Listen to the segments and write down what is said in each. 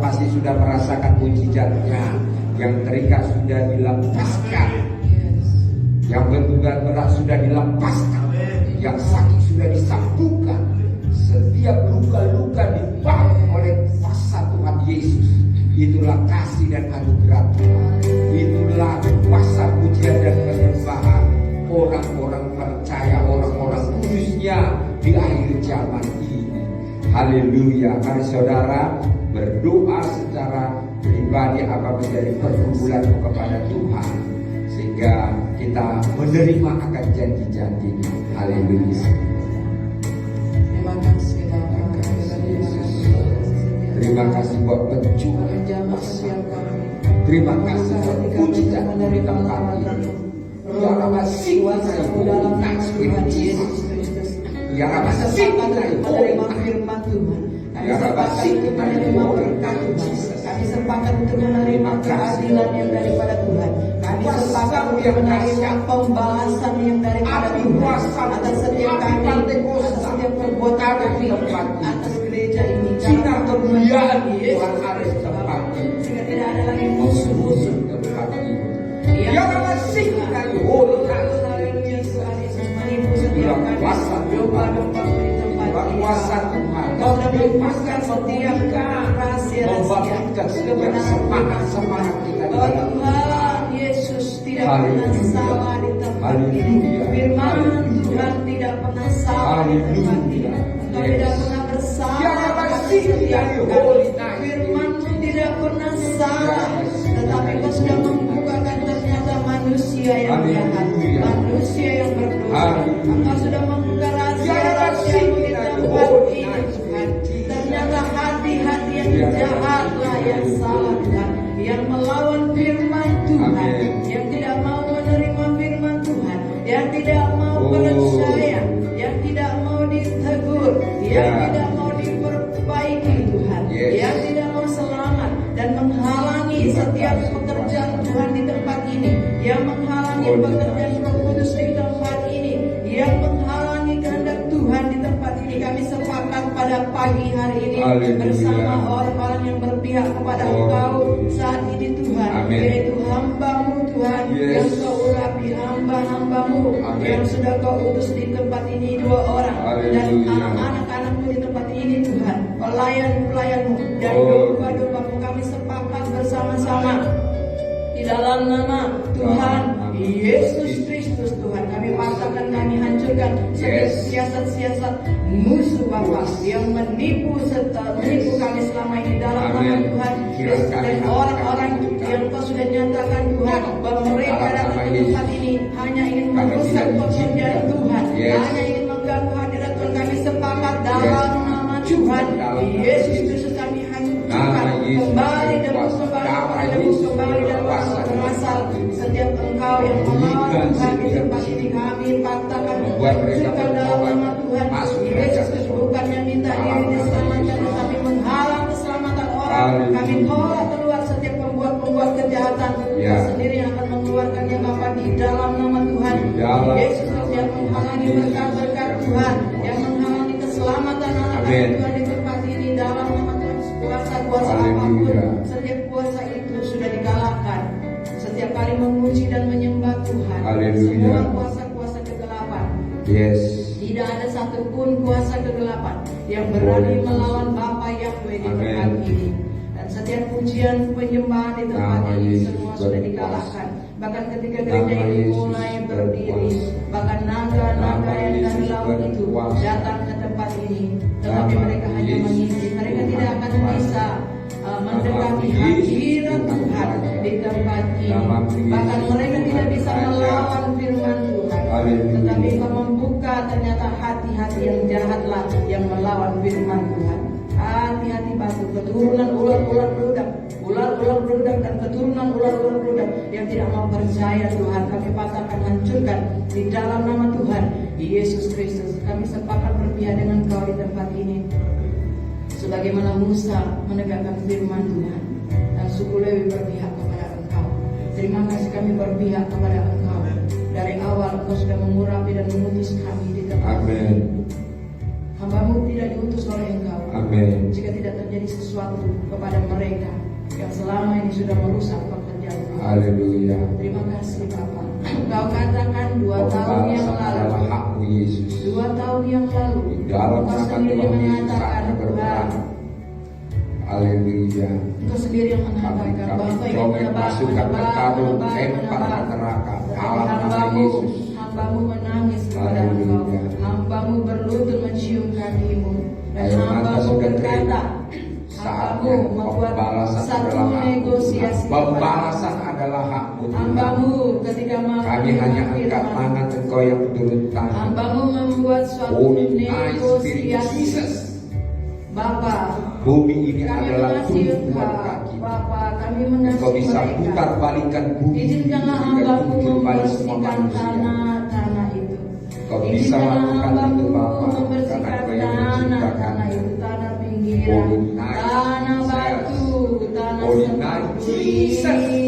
pasti sudah merasakan mujizatnya. Yang terikat sudah dilepaskan, yang beban berat sudah dilepaskan, yang sakit sudah disembuhkan. Setiap luka-luka dibalut oleh kuasa Tuhan Yesus. Itulah kasih dan anugerah Tuhan. Itulah kuasa pujian dan penyembahan orang-orang percaya, orang-orang kudusnya di akhir zaman ini. Haleluya. Mari saudara berdoa secara pribadi apa menjadi pergumulan kepada Tuhan, sehingga kita menerima akan janji-janji-Nya. Haleluya. Terima kasih Yesus. Terima kasih buat pencurahan kuasa. Terima kasih buat mujizat dari tempat ini. Ya Rabbi, kuasa dalam nama Tuhan Yesus Kristus. Ya Rabbi, menerima firman Tuhan. Kami sepakat untuk menerima berkat Tuhan. Kami sepakat untuk menerima keadilan yang daripada Tuhan. Kami sepakat untuk menerima pembalasan yang daripada Tuhan atas setiap kami, atas setiap perbuatan kami, atas gereja ini. Sinar kemuliaan Tuhan ada di tempat ini. Sehingga tidak ada lagi musuh-musuh. Ya Rabbi, singkat holy menipu setiap kami, domba-domba di tempat ini. kuasa Tuhan. Kau sudah melepaskan setiap rahasia-rahasia semangat kita. Bahwa Tuhan Yesus tidak pernah salah di tempat ini. Firman Tuhan tidak pernah salah di tempat ini. Engkau tidak pernah bersalah atas setiap kami. Firman-Mu tidak pernah salah. Tetapi Kau sudah membukakan ternyata manusia yang jahat, manusia yang berdosa. Engkau sudah membuka rahasia-rahasia di tempat ini Tuhan. Ternyata hati-hati yang jahatlah yang salah Tuhan, yang melawan firman Tuhan, yang tidak mau menerima firman Tuhan, yang tidak mau percaya, yang tidak mau ditegur, yang tidak mau diperbaiki Tuhan, yang tidak mau selamat dan menghalangi setiap pekerjaan Tuhan di tempat ini, yang menghalangi pekerjaan Roh Kudus di tempat ini, yang menghalangi kehendak Tuhan di tempat ini. Kami sepakat pada pagi hari ini bersama orang-orang yang berpihak kepada Engkau saat ini Tuhan, yaitu hamba-Mu Tuhan, yang Kau urapi, hamba-hamba-Mu yang sudah Kau utus di tempat ini 2 orang, dan anak-anak-anak-Mu di tempat ini Tuhan, pelayan-pelayan-Mu dan domba-domba-Mu. Kami sepakat bersama-sama di dalam nama Tuhan Yesus Kristus Tuhan. Kami patahkan, kami hancurkan setiap siasat-siasat musuh Bapa yang menipu kami selama ini dalam nama Tuhan Yesus. Dan orang-orang yang Kau sudah nyatakan Tuhan bahwa mereka datang ke tempat ini hanya ingin merusak pekerjaan Tuhan, hanya ingin mengganggu hadirat Tuhan. Kami sepakat dalam nama Tuhan Yesus Kristus. Kami hancurkan kembali dan kembali dan berasal setiap engkau yang melawan Tuhan di tempat ini. Kami patahkan, hancurkan dalam nama Tuhan Yesus Kristus. Bukannya minta diri diselamatkan, tetapi menghalang keselamatan orang. Kami tolak keluar setiap pembuat kejahatan. Kau sendiri yang akan mengeluarkannya Bapa di dalam nama Tuhan Yesus Kristus, yang menghalangi berkat-berkat Tuhan, yang menghalangi keselamatan anak-anak Tuhan di tempat ini dalam nama Tuhan. Kuasa-kuasa apapun, setiap kuasa itu sudah dikalahkan. Setiap kali memuji dan menyembah Tuhan, semua kuasa-kuasa kegelapan, tidak ada satupun kuasa kegelapan yang berani melawan Bapa Yahweh di tempat ini. Dan setiap pujian penyembahan di tempat ini semua sudah dikalahkan. Bahkan ketika gereja ini mulai berdiri, bahkan naga-naga yang dari laut itu datang ke tempat ini, tetapi mereka hanya mengisi. Mereka tidak akan bisa mendekati hadirat Tuhan di tempat ini. Bahkan mereka tidak bisa melawan firman Tuhan, tetapi Kau membuka ternyata hati-hati yang jahatlah yang melawan firman Tuhan. Hati-hati batu, keturunan ular-ular beludak dan keturunan ular-ular beludak yang tidak mau percaya Tuhan, kami patahkan, hancurkan di dalam nama Tuhan Yesus Kristus. Kami sepakat berpihak dengan Kau di tempat ini, sebagaimana Musa menegakkan firman Tuhan dan suku Lewi berpihak kepada Engkau. Terima kasih, kami berpihak kepada Engkau. Dari awal Engkau sudah mengurapi dan mengutus kami di tempat ini. Hamba-Mu tidak diutus oleh Engkau. Amin. Jika tidak terjadi sesuatu kepada mereka yang selama ini sudah merusak pekerjaan. Haleluya. Terima kasih Bapa. Engkau katakan 2 tahun yang lalu, adalah hakmu Yesus. 2 tahun yang lalu, Di dalam Engkau nama sendiri Tuhan Yesus mengatakan, akan berperang. Haleluya. Engkau sendiri yang mengatakan bahwa Kami comel masukkan ke kabel, lempar ke neraka. Dalam nama Yesus. Hamba-Mu menangis kepada Engkau. Haleluya. Hamba-Mu berlutut mencium kakimu. Dan Air mata Hamba-Mu sudah berkata, kering. Saatnya Hamba-Mu membuat pembalasan satu adalah hakmu. negosiasi. Pembalasan adalah hakmu. Tuhan. Hamba-Mu ketika Kami hanya angkat tangan Engkau yang turun tangan. Hamba-Mu membuat suatu Holy night spirit negosiasi. Jesus. Bapa, Bumi ini kami adalah mengasihi tumpuan Engkau. kaki. Bapa, kami Engkau mengasihi bisa mereka. putar balikan bumi. Izinkanlah dan hamba-Mu jungkir balik semua membersihkan manusia. tanah itu. Kau bisa Izinkanlah lakukan hamba-Mu itu Bapa, karena membersihkan Kau yang menciptakan. tanah itu, tanah pinggiran, Holy night tanah Jesus. batu, tanah Holy night Jesus. seperti.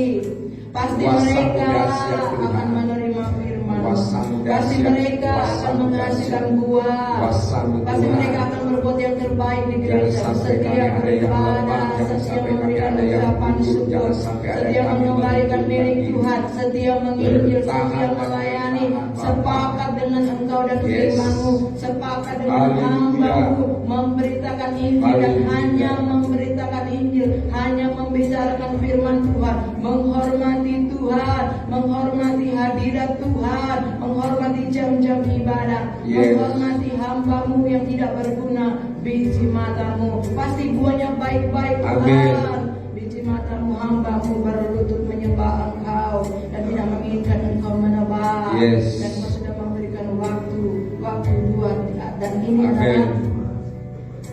Pasti Kuasa-Mu mereka dahsyat Tuhan. akan menerima firman. Kuasa-Mu Pasti dahsyat. mereka akan Kuasa-Mu menghasilkan dahsyat. buah. Kuasa-Mu Pasti Tuhan. mereka akan berbuat yang terbaik di Jangan gereja. sampai kami Setia ada yang lemah, beribadah, jangan setia sampai kami memberikan ada yang ucapan gugup, syukur, jangan sampai ada setia yang kami mengembalikan milik menunjukkan Tuhan, setia menginjil, Bertahan setia dan melayani, bertahan, Bapa. sepakat dengan Engkau dan Yes. firman-Mu, sepakat dengan Haleluya. hamba-Mu, memberitakan Injil dan Haleluya. hanya memberitakan Injil, hanya membicarakan firman Tuhan, menghormati Tuhan, menghormati hadirat Tuhan, menghormati jam-jam ibadah, Yes. menghormati hamba-Mu yang tidak berguna, biji mata-Mu pasti buahnya baik-baik Tuhan. Amin. Biji mata-Mu hamba-Mu berlutut menyembah Engkau dan tidak menginginkan Engkau menebak. Yes. Dan Engkau sudah memberikan waktu 2 dan ini Amin. adalah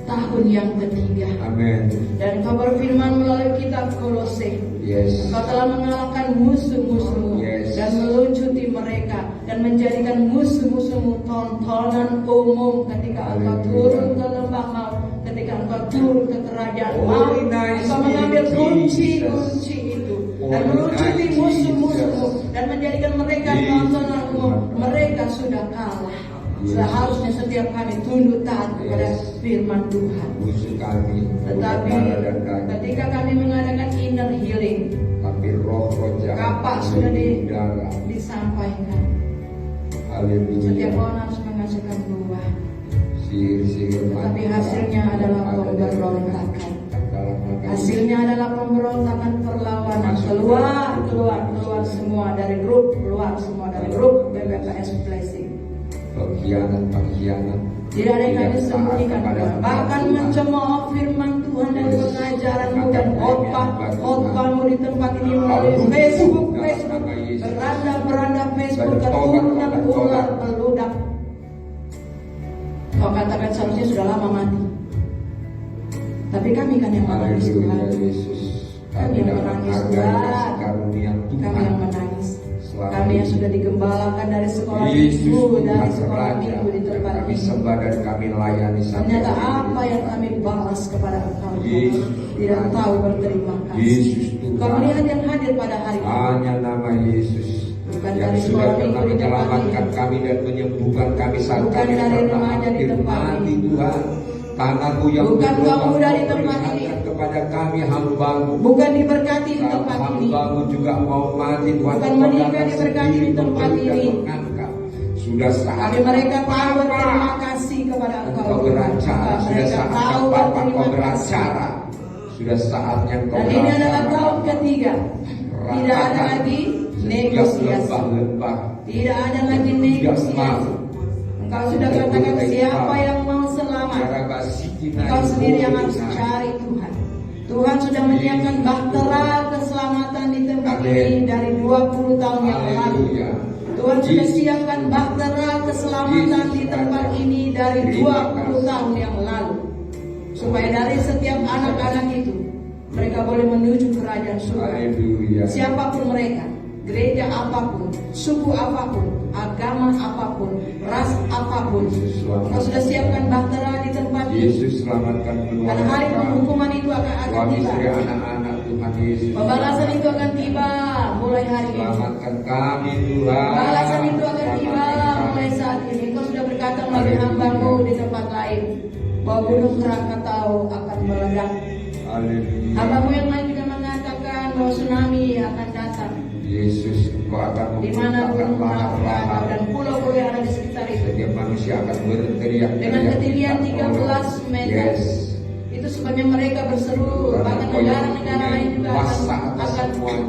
tahun yang ketiga. Amin. Dan Engkau berfirman melalui kitab Kolose, Yes. Engkau telah mengalahkan musuh-musuhmu Yes. dan meluncuti mereka dan menjadikan musuh-musuhmu tontonan umum ketika Engkau Haleluya. turun ke lembah Maut, ketika Engkau turun ke kerajaan Maut. Holy night Engkau mengambil spirit kunci-kunci itu dan Holy meluncuti night musuh-musuhmu Jesus. dan menjadikan mereka Jesus. tontonan umum. Mereka sudah kalah. Yes. Seharusnya setiap kami tunduk taat kepada Yes. firman Tuhan. Musuh kami, Tetapi darah dan daging. ketika kami mengadakan inner healing, Tapi roh-roh jahat kapak sudah darah. disampaikan. Haleluya. Setiap orang harus menghasilkan buah, Sihir-sihir tetapi mantra hasilnya adalah ada di pemberontakan. dalam nama Hasilnya adalah pemberontakan, perlawanan. Keluar semua dari grup, keluar semua dari grup BBKS Blessing. pengkhianat. Tidak ada yang kami Tidak taat sembunyikan, kepada Tuhan. Bahkan Tuhan. mencemooh firman Tuhan dan Yes. pengajaran-Mu dan Katakan khotbah-mu di tempat ini melalui Tuhan. Facebook, Dalam nama Yesus. beranda Facebook Bertobat, keturunan bertobat. ular beludak. Kau katakan seharusnya sudah lama mati. Tapi kami kan yang menangis Haleluya Tuhan. Yesus. Kami yang dapat menangis menghargai Tuhan. kasih karunia Tuhan. Kami yang menangis. Selalu. Kami yang sudah digembalakan dari sekolah Yesus minggu, Tuhan dari sekolah Raja minggu di yang tempat kami ini. sembah dan kami layani sampai Ternyata hari ini. apa yang kami balas kepada Engkau, Yesus tidak Tuhan. tahu berterima kasih. Yesus Tuhan. Kau melihat yang hadir pada hari ini. Hanya nama Yesus Bukan yang dari sudah sekolah pernah minggu di tempat menyelamatkan ini. kami dan menyembuhkan kami saat Bukan kami dari pernah remaja di hampir tempat mati ini. Tuhan. Tanganmu yang Bukan berdoa kamu dari tempat berikan ini. kepada kami hamba-Mu. Bukan diberkati di tempat ini. Hamba-Mu juga mau mati Tuhan. Bukan Engkau menikah datang diberkati sendiri di tempat memberi dan ini. mengangkat. Sudah saat Tapi mereka tahu berterima kasih kepada Engkau. Engkau beracara. Sudah Mereka saat tahu Bapak Kau berterima kasih. beracara. Sudah saatnya Engkau Dan ini adalah beracara. tahun ketiga. Tidak ada lagi negosiasi. Lembah-lembah Tidak ada lagi negosiasi. Engkau sudah katakan siapa yang mau selamat. Engkau sendiri yang harus cari Tuhan. Tuhan sudah menyiapkan bahtera keselamatan di tempat ini dari 20 tahun yang lalu. Haleluya. Tuhan sudah siapkan bahtera keselamatan di tempat ini dari 20 tahun yang lalu. Supaya dari setiap anak-anak itu mereka boleh menuju kerajaan surga. Haleluya. Siapapun mereka, gereja apapun, suku apapun, agama apapun, ras apapun, Engkau sudah siapkan bahtera di tempat ini. Yesus selamatkan Dan hari keluarga, penghukuman itu akan suami tiba. istri, anak-anak Tuhan Yesus. Pembalasan itu akan tiba. mulai hari ini. Selamatkan kami Tuhan. Balasan itu akan tiba mulai saat ini. Engkau sudah berkata melalui hamba-Mu di tempat lain bahwa gunung Krakatau akan meledak. Haleluya. Hamba-Mu yang lain juga mengatakan bahwa tsunami akan datang. Yesus, Engkau akan Di mana gunung membukakan Krakatau lahar. dan pulau-pulau yang ada di sekitar itu. Setiap manusia akan berteriak Dengan ketinggian 13 meter. Yes. Itu sebabnya mereka berseru. Bahkan negara-negara lain juga akan semuanya Tuhan.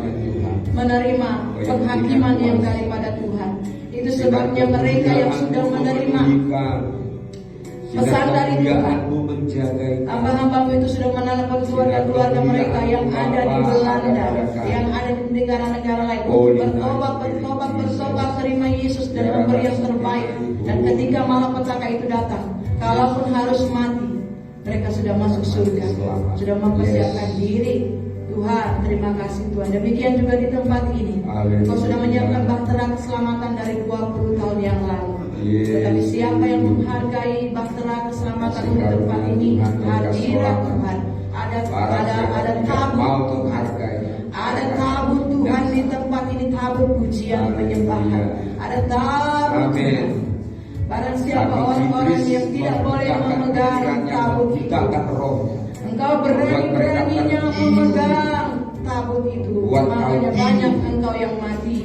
menerima penghakiman yang daripada Tuhan. Itu sebabnya mereka yang sudah menerima pesan dari Tuhan. Hamba-hamba-Mu itu sudah menelpon keluarga-keluarga mereka yang ada di Belanda, yang ada di negara-negara lain. Bertobat, terima Yesus dan memberi yang terbaik. Dan ketika malapetaka itu datang, kalaupun harus mati, mereka sudah masuk surga, sudah mempersiapkan diri. Tuhan, terima kasih Tuhan. Demikian juga di tempat ini. Kau sudah menyiapkan bahtera keselamatan dari 20 tahun yang lalu. Tetapi siapa yang menghargai bahtera keselamatan di tempat ini, hadirat Tuhan. Ada tabut Tuhan. Ada tabut Tuhan di tempat ini, tabut pujian penyembahan. Ada tabut Tuhan. Barang siapa orang-orang yang tidak boleh memegang tabut itu, engkau berani-beraninya memegang tabut itu. Makanya banyak engkau yang mati.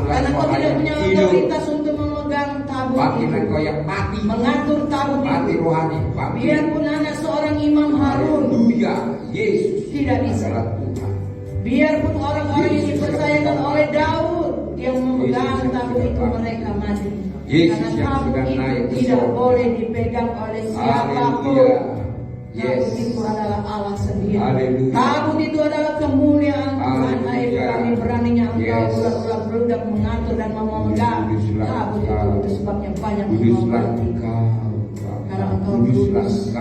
Karena kau tidak punya otoritas untuk memegang tabut itu. Engkau yang mati, mengatur tabut mati itu. rohani. Biarpun anak seorang Imam Harun, Yesus tidak bisa. Biarpun orang-orang yang dipercayakan oleh Daud yang memegang tabut itu, mereka mati. Karena tabut itu tidak boleh dipegang oleh siapapun. Tabut itu adalah Allah sendiri. Tabut itu adalah kemuliaan Tuhan. Hai kami beraninya engkau ulang-ulang berudak mengatur dan memegang tabut itu sebabnya banyak engkau mati. Karena engkau kudus.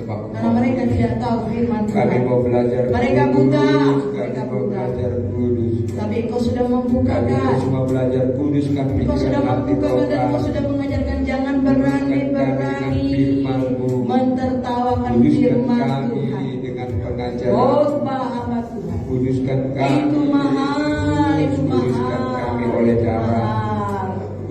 Karena mereka tidak tahu firman Tuhan. Mereka buta. Tapi engkau sudah membukakan. Engkau sudah membukakan dan engkau sudah mengajarkan jangan berani-berani mentertawakan firman Tuhan. Khotbah hamba Tuhan. Itu mahal, itu mahal.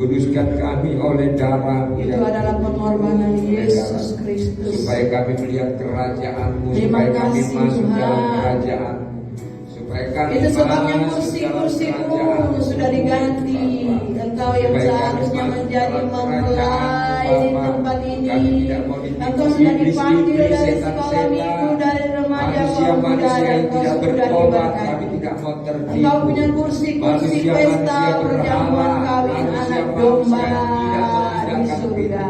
Kuduskan kami oleh darah. Itu adalah pengorbanan Yesus Kristus. Supaya kami melihat kerajaan-Mu, Terima supaya kami kasih, masuk Tuhan. dalam kerajaan. Supaya kami Itu sebabnya masuk kursi-kursimu dalam kerajaan. sudah diganti. Engkau yang seharusnya menjadi mempelai di tempat ini. Engkau sudah dipanggil dari sekolah minggu, dari remaja, pemuda, dan engkau sudah diberkati. Engkau punya kursi-kursi pesta perjamuan kawin anak domba di surga.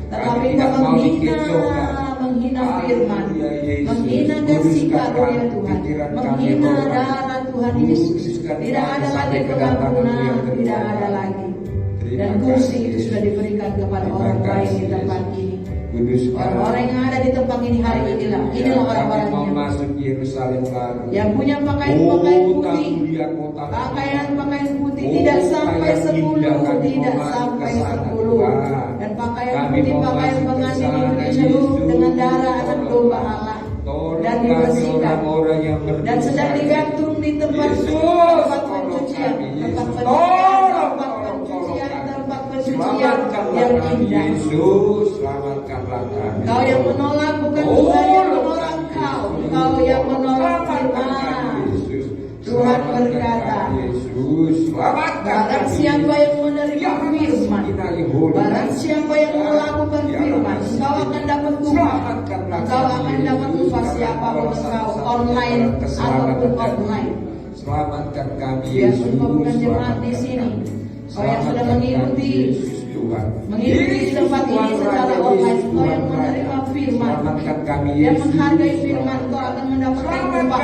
Tetapi engkau menghina firman, menghina kasih karunia Tuhan, menghina darah Tuhan Yesus. Tidak ada lagi pengampunan, tidak ada lagi. Dan kursi itu sudah diberikan kepada orang baik di tempat ini. Orang-orang yang ada di tempat ini hari inilah orang-orangnya masuk Yerusalem baru. yang punya pakaian-pakaian putih. Pakaian-pakaian putih tidak sampai 10, tidak sampai 10. Dan pakaian putih, pakaian pengantin itu diseluruh dengan darah anak domba Allah dan dibersihkan dan sedang digantung di tempat pencucian yang indah. Yesus, selamatkanlah kami. Kau yang menolak bukan Tuhan yang menolak kau. Kau yang menolak firman. Tuhan berkata, barang siapa yang menerima firman, barang siapa yang melakukan firman, engkau akan dapat upah. Engkau akan dapat upah siapapun engkau, online ataupun offline. Selamatkan kami Biarpun Yesus. kau bukan jemaat di sini, kau yang sudah mengikuti di tempat ini secara online, kau yang menerima firman, yang menghargai firman, kau akan mendapatkan upah.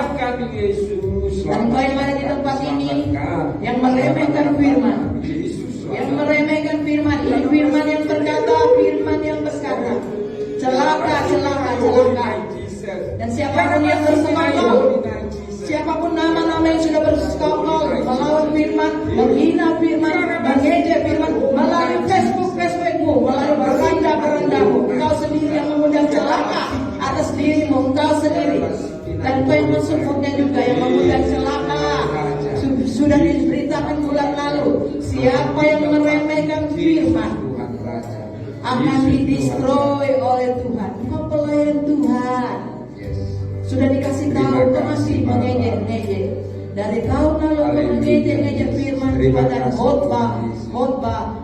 Dan kau yang ada di tempat ini, yang meremehkan firman, ini firman yang berkata, celaka. Dan siapapun yang bersekongkol, siapapun nama-nama yang sudah bersekongkol melawan firman, menghina firman, mengejek firman, melalui Facebookmu, melalui beranda-berandamu, engkau sendiri yang mengundang celaka atas dirimu, engkau sendiri. Dan kau yang mensupportnya juga yang mengundang celaka sudah diberitakan bulan lalu, siapa yang meremehkan firman Tuhan Raja akan didestroy oleh Tuhan. Engkau pelayan Tuhan. Yes. Sudah dikasih tahu, kau masih mengejek-ngejek. Dari tahun lalu kau mengejek-ngejek firman Tuhan dan khotbah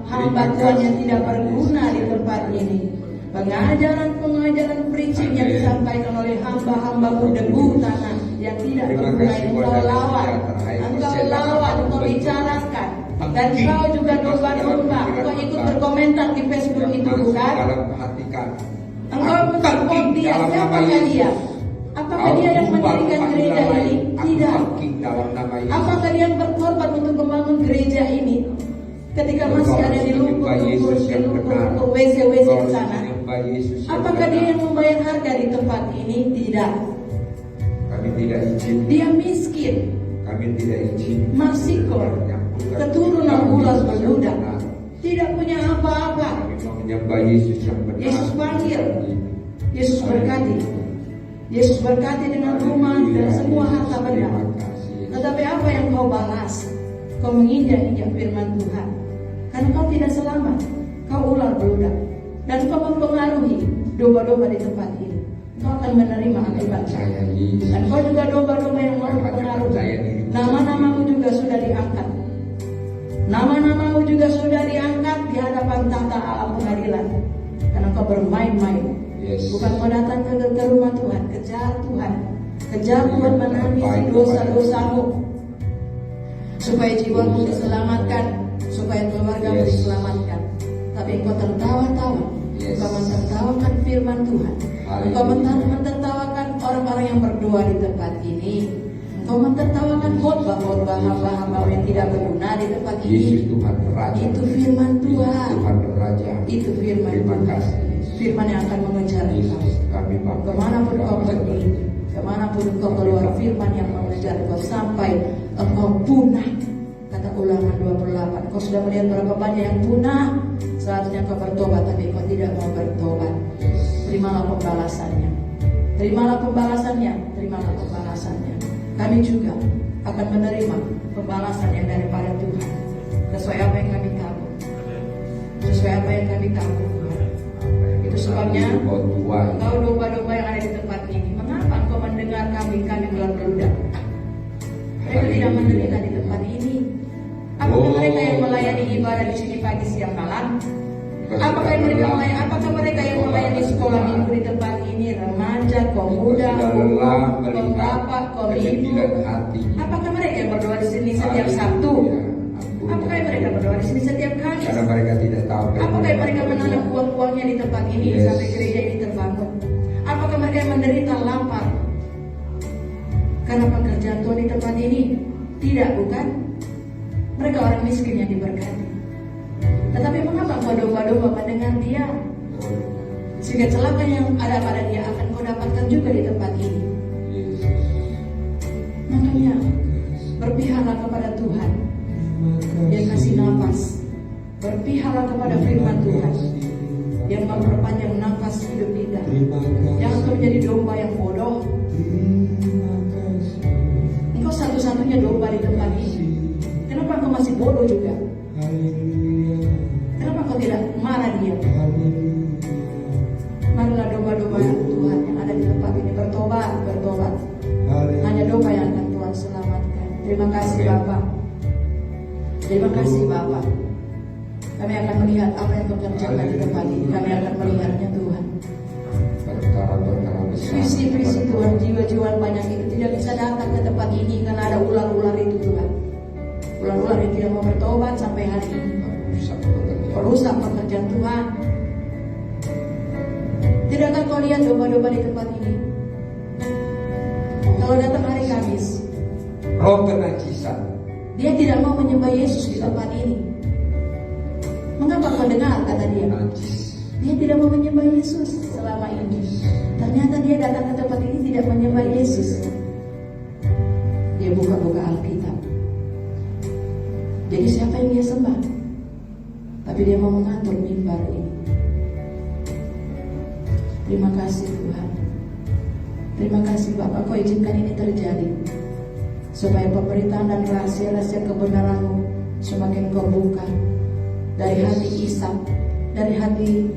hamba Tuhan yang tidak berguna di tempat ini. Pengajaran preaching yang disampaikan oleh hamba-hamba berdebu tanah yang tidak berguna, engkau lawan, engkau bicarakan. Dan kau juga domba-domba, kau ikut berkomentar di Facebook itu, bukan? Engkau mensupport dia, siapakah dia? Apakah dia yang mendirikan gereja ini? Tidak. Apakah dia yang berkorban untuk membangun gereja ini? Ketika masih ada di lumpur WC-WC di sana, apakah dia yang membayar harga di tempat ini? Tidak. Kami tidak izin. Dia miskin. Kami tidak izin. Masikor, keturunan ular beludak, tidak punya apa-apa. Kami mau menyembah Yesus yang benar. Yesus panggil, Yesus berkati. Yesus berkati dengan rumah dan semua harta benda. Tetapi apa yang kau balas? Kau menginjak-injak firman Tuhan. Karena kau tidak selamat. Kau ular beludak. Dan kau mempengaruhi domba-domba di tempat ini. Kau akan menerima akibatnya. Dan kau juga domba-domba yang mau mempengaruhi. Nama-namamu juga sudah diangkat. Nama-namamu juga sudah diangkat di hadapan tahta Allah pengadilan. Karena kau bermain-main. Bukan mau datang ke rumah Tuhan. Kejar Tuhan. Kejar Tuhan menangisi dosa-dosamu. Supaya jiwamu diselamatkan, supaya keluargamu diselamatkan. Tapi engkau tertawa-tawa. Engkau mentertawakan firman Tuhan. Engkau mentertawakan orang-orang yang berdoa di tempat ini. Engkau mentertawakan khotbah-khotbah hamba-hamba yang tidak berguna di tempat ini. Yesus Tuhan Raja. Itu firman Tuhan. Tuhan Raja. Itu firman Tuhan. Firman yang akan mengejar engkau. Kemanapun kau pergi, kemanapun kau keluar, firman yang mengejar kau sampai engkau punah. Kata Ulangan 28. Kau sudah melihat berapa banyak yang punah. Seharusnya kau bertobat, tapi kau tidak mau bertobat. Terimalah pembalasannya. Terimalah pembalasannya. Terimalah pembalasannya. Kami juga akan menerima pembalasan yang daripada Tuhan. Sesuai apa yang kami tahu. Sesuai apa yang kami tahu. Itu sebabnya engkau domba-domba yang ada di tempat ini. Mengapa engkau mendengar kami ular beludak? Mereka tidak menderita di tempat ini. Apakah mereka yang melayani ibadah di sini pagi, siang, malam? Apakah mereka yang melayani sekolah minggu di tempat ini? Remaja, pemuda, bapak, ibu. Apakah mereka yang berdoa di sini setiap Sabtu? Apakah mereka berdoa di sini setiap Kamis? Karena mereka tidak tahu. Apakah mereka menanam uang-uangnya di tempat ini sampai gereja ini terbangun? Apakah mereka menderita lapar karena pekerjaan Tuhan di tempat ini? Tidak, bukan? Mereka orang miskin yang diberkati. Tetapi mengapa kau domba-domba mendengar dia? Sehingga celaka yang ada pada dia akan kau dapatkan juga di tempat ini. Makanya berpihaklah kepada Tuhan yang kasih nafas. Berpihaklah kepada firman Tuhan yang memperpanjang nafas hidup kita. Jangan kau menjadi domba yang bodoh. Engkau satu-satunya domba di tempat ini. Kenapa kau masih bodoh juga? Kenapa kau tidak marah dia? Marilah domba-domba Tuhan yang ada di tempat ini bertobat. Hanya domba yang akan Tuhan selamatkan. Terima kasih Bapak. Terima kasih Bapak. Kami akan melihat apa yang kau kerjakan di tempat ini. Kami akan melihatnya Tuhan. Visi-visi Tuhan, jiwa-jiwa banyak itu tidak bisa datang ke tempat ini karena ada ular-ular itu Tuhan. Ular-ular yang tidak mau bertobat sampai hari ini. Merusak pekerjaan Tuhan. Tidakkah kau lihat domba-domba di tempat ini? Kalau datang hari Kamis, roh kenajisan, dia tidak mau menyembah Yesus di tempat ini. Mengapa kau dengar kata dia? Dia tidak mau menyembah Yesus selama ini. Ternyata dia datang ke tempat ini tidak menyembah Yesus. Dia buka-buka Alkitab. Jadi siapa yang dia sembah? Tapi dia mau mengatur mimbar ini. Terima kasih Tuhan. Terima kasih Bapak, kau izinkan ini terjadi. supaya pemberitaan dan rahasia-rahasia kebenaran-Mu semakin Kau buka dari hati Ishak, dari hati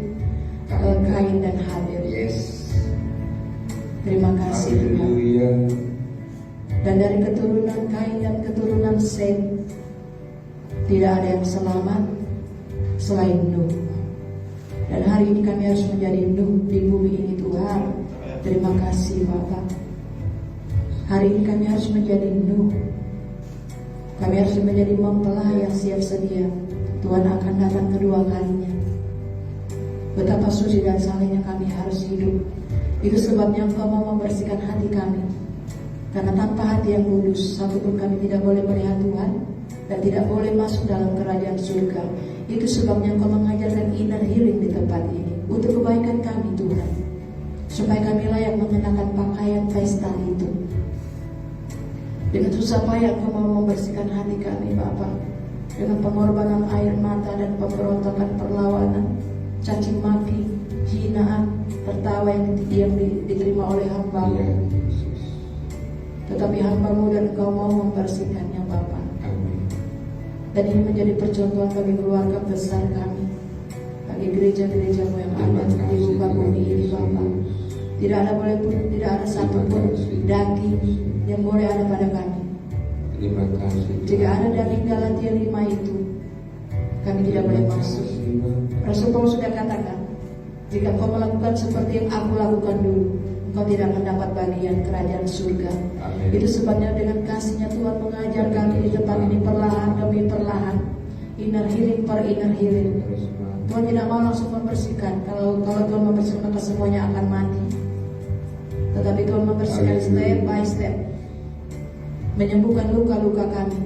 Kain dan Habil. Terima kasih Tuhan. Dan dari keturunan Kain dan keturunan Set tidak ada yang selamat selain Nuh. Dan hari ini kami harus menjadi Nuh di bumi ini Tuhan. Terima kasih Bapak. Hari ini kami harus menjadi Nuh. Kami harus menjadi mempelai yang siap sedia. Tuhan akan datang kedua kalinya. Betapa suci dan salehnya kami harus hidup. Itu sebabnya Engkau mau membersihkan hati kami. Karena tanpa hati yang kudus, satupun kami tidak boleh melihat Tuhan dan tidak boleh masuk dalam kerajaan surga. Itu sebabnya Engkau mengajarkan inner healing di tempat ini untuk kebaikan kami Tuhan, supaya kami layak mengenakan pakaian pesta itu. Dengan susah payah Engkau mau membersihkan hati kami Bapa, dengan pengorbanan air mata dan pemberontakan perlawanan, caci maki, hinaan, tertawa yang diterima oleh hamba-Mu. Tetapi hamba-Mu dan Engkau mau membersihkannya Bapa. Dan ini menjadi percontohan bagi keluarga besar kami, bagi gereja-gereja-Mu yang ada di muka bumi ini Bapa. Tidak ada satupun daging yang boleh ada pada kami. Terima kasih. Jika ada daging Galatia 5 itu, kami tidak boleh masuk. Rasul Paulus sudah katakan, jika kau melakukan seperti yang aku lakukan dulu, engkau tidak mendapat bagian kerajaan surga. Amin. Itu sebabnya dengan kasih-Nya Tuhan mengajar kami di tempat ini perlahan demi perlahan, inner healing per inner healing. Tuhan tidak mau langsung membersihkan. Kalau Tuhan membersihkan maka semuanya akan mati. Tetapi Tuhan membersihkan step by step, menyembuhkan luka-luka kami.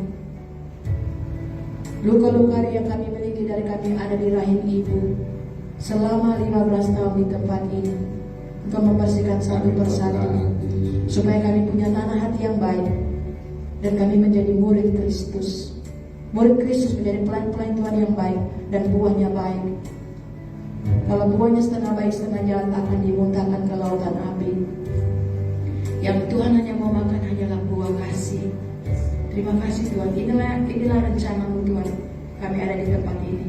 Luka-luka yang kami miliki dari kami ada di rahim ibu selama 15 tahun di tempat ini. Engkau membersihkan satu persatu supaya kami punya tanah hati yang baik dan kami menjadi murid Kristus. Murid Kristus menjadi pelayan-pelayan Tuhan yang baik dan buahnya baik. Kalau buahnya setengah baik setengah jahat akan dimuntahkan ke lautan api. Yang Tuhan hanya mau makan hanyalah buah kasih. Terima kasih Tuhan. Inilah rencana-Mu Tuhan. Kami ada di tempat ini,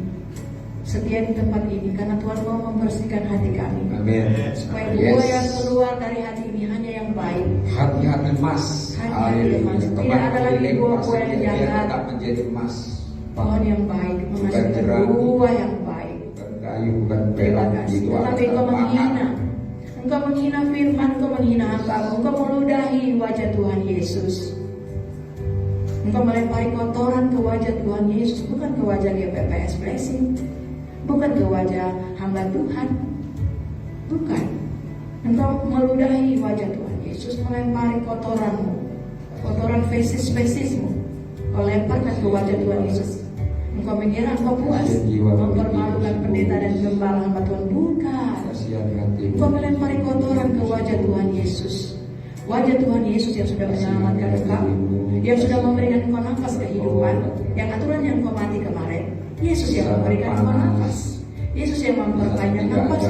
setia di tempat ini karena Tuhan mau membersihkan hati kami. Amin. Supaya buah yang keluar dari hati ini hanya yang baik. Hati-hati emas. Hati-hati emas. Tidak ada lagi buah-buah yang jahat. Tetap menjadi emas. Pohon yang baik menghasilkan buah yang baik. Bukan kayu, bukan perak. Tetapi engkau menghina. Engkau menghina firman, engkau menghina hamba-Mu, engkau meludahi wajah Tuhan Yesus. Engkau melempari kotoran ke wajah Tuhan Yesus, bukan ke wajah GPPS Blessing, bukan ke wajah hamba Tuhan, bukan. Engkau meludahi wajah Tuhan Yesus, melempari kotoran-Mu, kotoran fesis-fesismu, kau lemparkan ke wajah Tuhan Yesus. Engkau mengira engkau puas mempermalukan pendeta dan gembala hamba Tuhan, bukan. Engkau melempari kotoran ke wajah Tuhan Yesus, wajah Tuhan Yesus yang sudah menyelamatkan engkau, yang sudah memberikan engkau nafas kehidupan, yang aturannya engkau mati kemarin. Yesus yang memberikan engkau nafas, Yesus yang memperpanjang nafas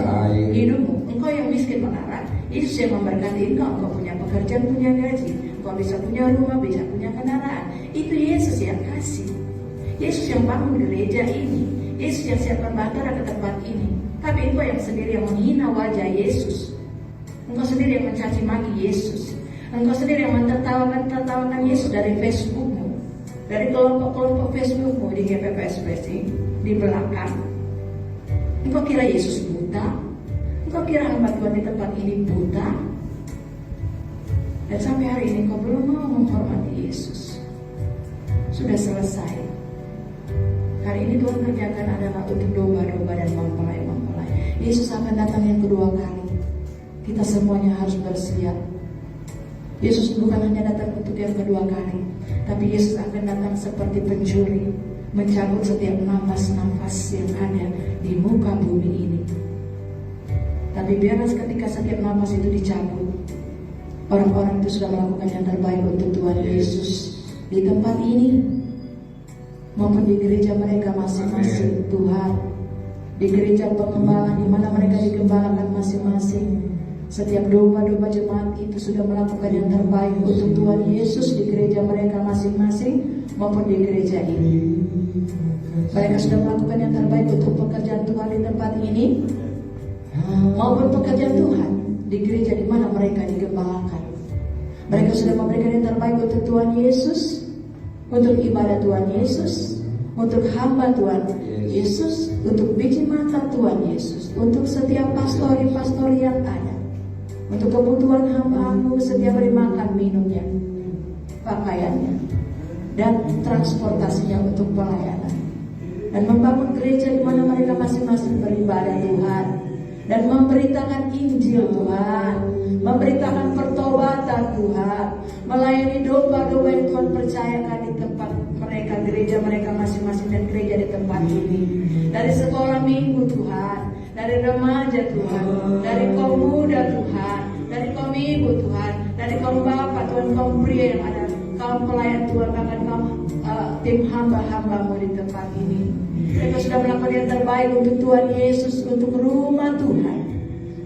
hidupmu. Engkau yang miskin melarat, Yesus yang memberkati engkau. Engkau punya pekerjaan, punya gaji, engkau bisa punya rumah, bisa punya kendaraan. Itu Yesus yang kasih. Yesus yang bangun gereja ini, Yesus yang siapkan bandara ke tempat ini. Tapi engkau yang sendiri yang menghina wajah Yesus, engkau sendiri yang mencaci maki Yesus, engkau sendiri yang mentertawakan Yesus dari Facebookmu, dari kelompok-kelompok Facebookmu di GPPS Blessing di belakang. Engkau kira Yesus buta? Engkau kira hamba Tuhan di tempat ini buta? Dan sampai hari ini engkau belum mau menghormati Yesus. Sudah selesai. Hari ini Tuhan kerjakan adalah untuk domba-domba dan mempelai-mempelai. Yesus akan datang yang kedua kali. Kita semuanya harus bersiap. Yesus bukan hanya datang untuk yang kedua kali, tapi Yesus akan datang seperti pencuri, mencabut setiap nafas-nafas yang ada di muka bumi ini. Tapi biarlah ketika setiap nafas itu dicabut, orang-orang itu sudah melakukan yang terbaik untuk Tuhan Yesus di tempat ini maupun di gereja mereka masing-masing. Tuhan, di gereja pengembalaan di mana mereka digembalakan masing-masing, Setiap domba-domba jemaat itu sudah melakukan yang terbaik untuk Tuhan Yesus di gereja mereka masing-masing maupun di gereja ini. Mereka sudah melakukan yang terbaik untuk pekerjaan Tuhan di tempat ini maupun pekerjaan Tuhan di gereja di mana mereka digembalakan. Mereka sudah memberikan yang terbaik untuk Tuhan Yesus, untuk ibadah Tuhan Yesus, untuk hamba Tuhan Yesus, untuk biji mata Tuhan Yesus, untuk setiap pastori-pastori yang ada, untuk kebutuhan hamba-Mu, setiap beri makan minumnya, pakaiannya, dan transportasinya untuk pelayanan, dan membangun gereja di mana mereka masing-masing beribadah Tuhan, dan memberitakan Injil Tuhan, memberitakan pertobatan Tuhan, melayani domba-domba yang Tuhan percayakan di tempat mereka, gereja mereka masing-masing dan gereja di tempat ini. Dari sekolah minggu Tuhan, dari remaja Tuhan, dari kaum muda Tuhan, dari kaum ibu Tuhan, dari kaum bapak Tuhan, kaum pria yang ada, kaum pelayan Tuhan, bahkan kaum tim hamba-hamba-Mu di tempat ini. Mereka sudah melakukan yang terbaik untuk Tuhan Yesus, untuk rumah Tuhan,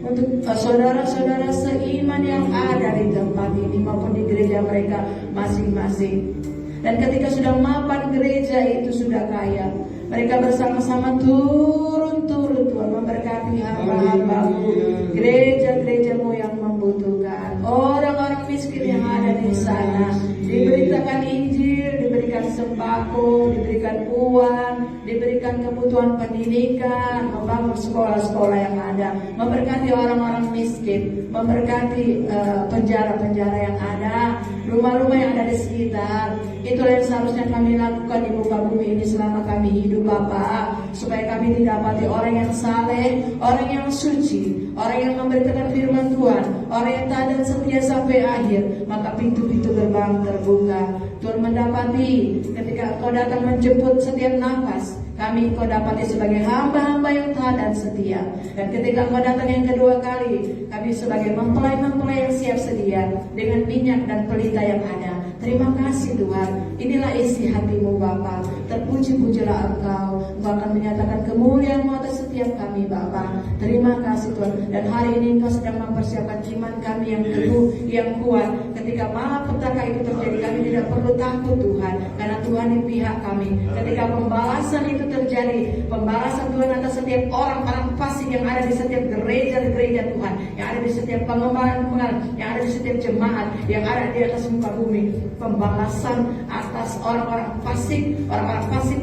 untuk saudara-saudara seiman yang ada di tempat ini maupun di gereja mereka masing-masing. Dan ketika sudah mapan gereja itu sudah kaya, mereka bersama-sama turun-turun Tuhan memberkati hamba-hamba-Mu, gereja-gereja-Mu yang membutuhkan, orang-orang miskin yang ada di sana, diberitakan Injil, diberikan sembako, diberikan uang, diberikan kebutuhan pendidikan, membangun sekolah-sekolah yang ada, memberkati orang-orang miskin, memberkati penjara-penjara yang ada, rumah-rumah yang ada di sekitar. Itulah yang seharusnya kami lakukan di muka bumi ini selama kami hidup Bapa, supaya kami didapati orang yang saleh, orang yang suci, orang yang memberitakan firman Tuhan, orang yang taat dan setia sampai akhir. Maka pintu-pintu gerbang terbuka. Tuhan mendapati ketika Engkau datang menjemput setiap nafas, kami Engkau dapati sebagai hamba-hamba yang taat dan setia. Dan ketika Engkau datang yang kedua kali, kami sebagai mempelai-mempelai yang siap sedia dengan minyak dan pelita yang ada. Terima kasih Tuhan. Inilah isi hati-Mu Bapa. Terpuji-pujilah Engkau. Engkau akan menyatakan kemuliaan-Mu atas setiap kami Bapa. Terima kasih Tuhan. Dan hari ini Engkau sedang mempersiapkan iman kami yang teguh, yang kuat. Ketika malapetaka itu terjadi, kami tidak perlu takut Tuhan, karena Tuhan di pihak kami. Ketika pembalasan itu terjadi, pembalasan Tuhan atas setiap orang-orang fasik yang ada di setiap gereja-gereja Tuhan, yang ada di setiap pengembalaan-pengembalaan, yang ada di setiap jemaat, yang ada di atas muka bumi. Pembalasan atas orang-orang fasik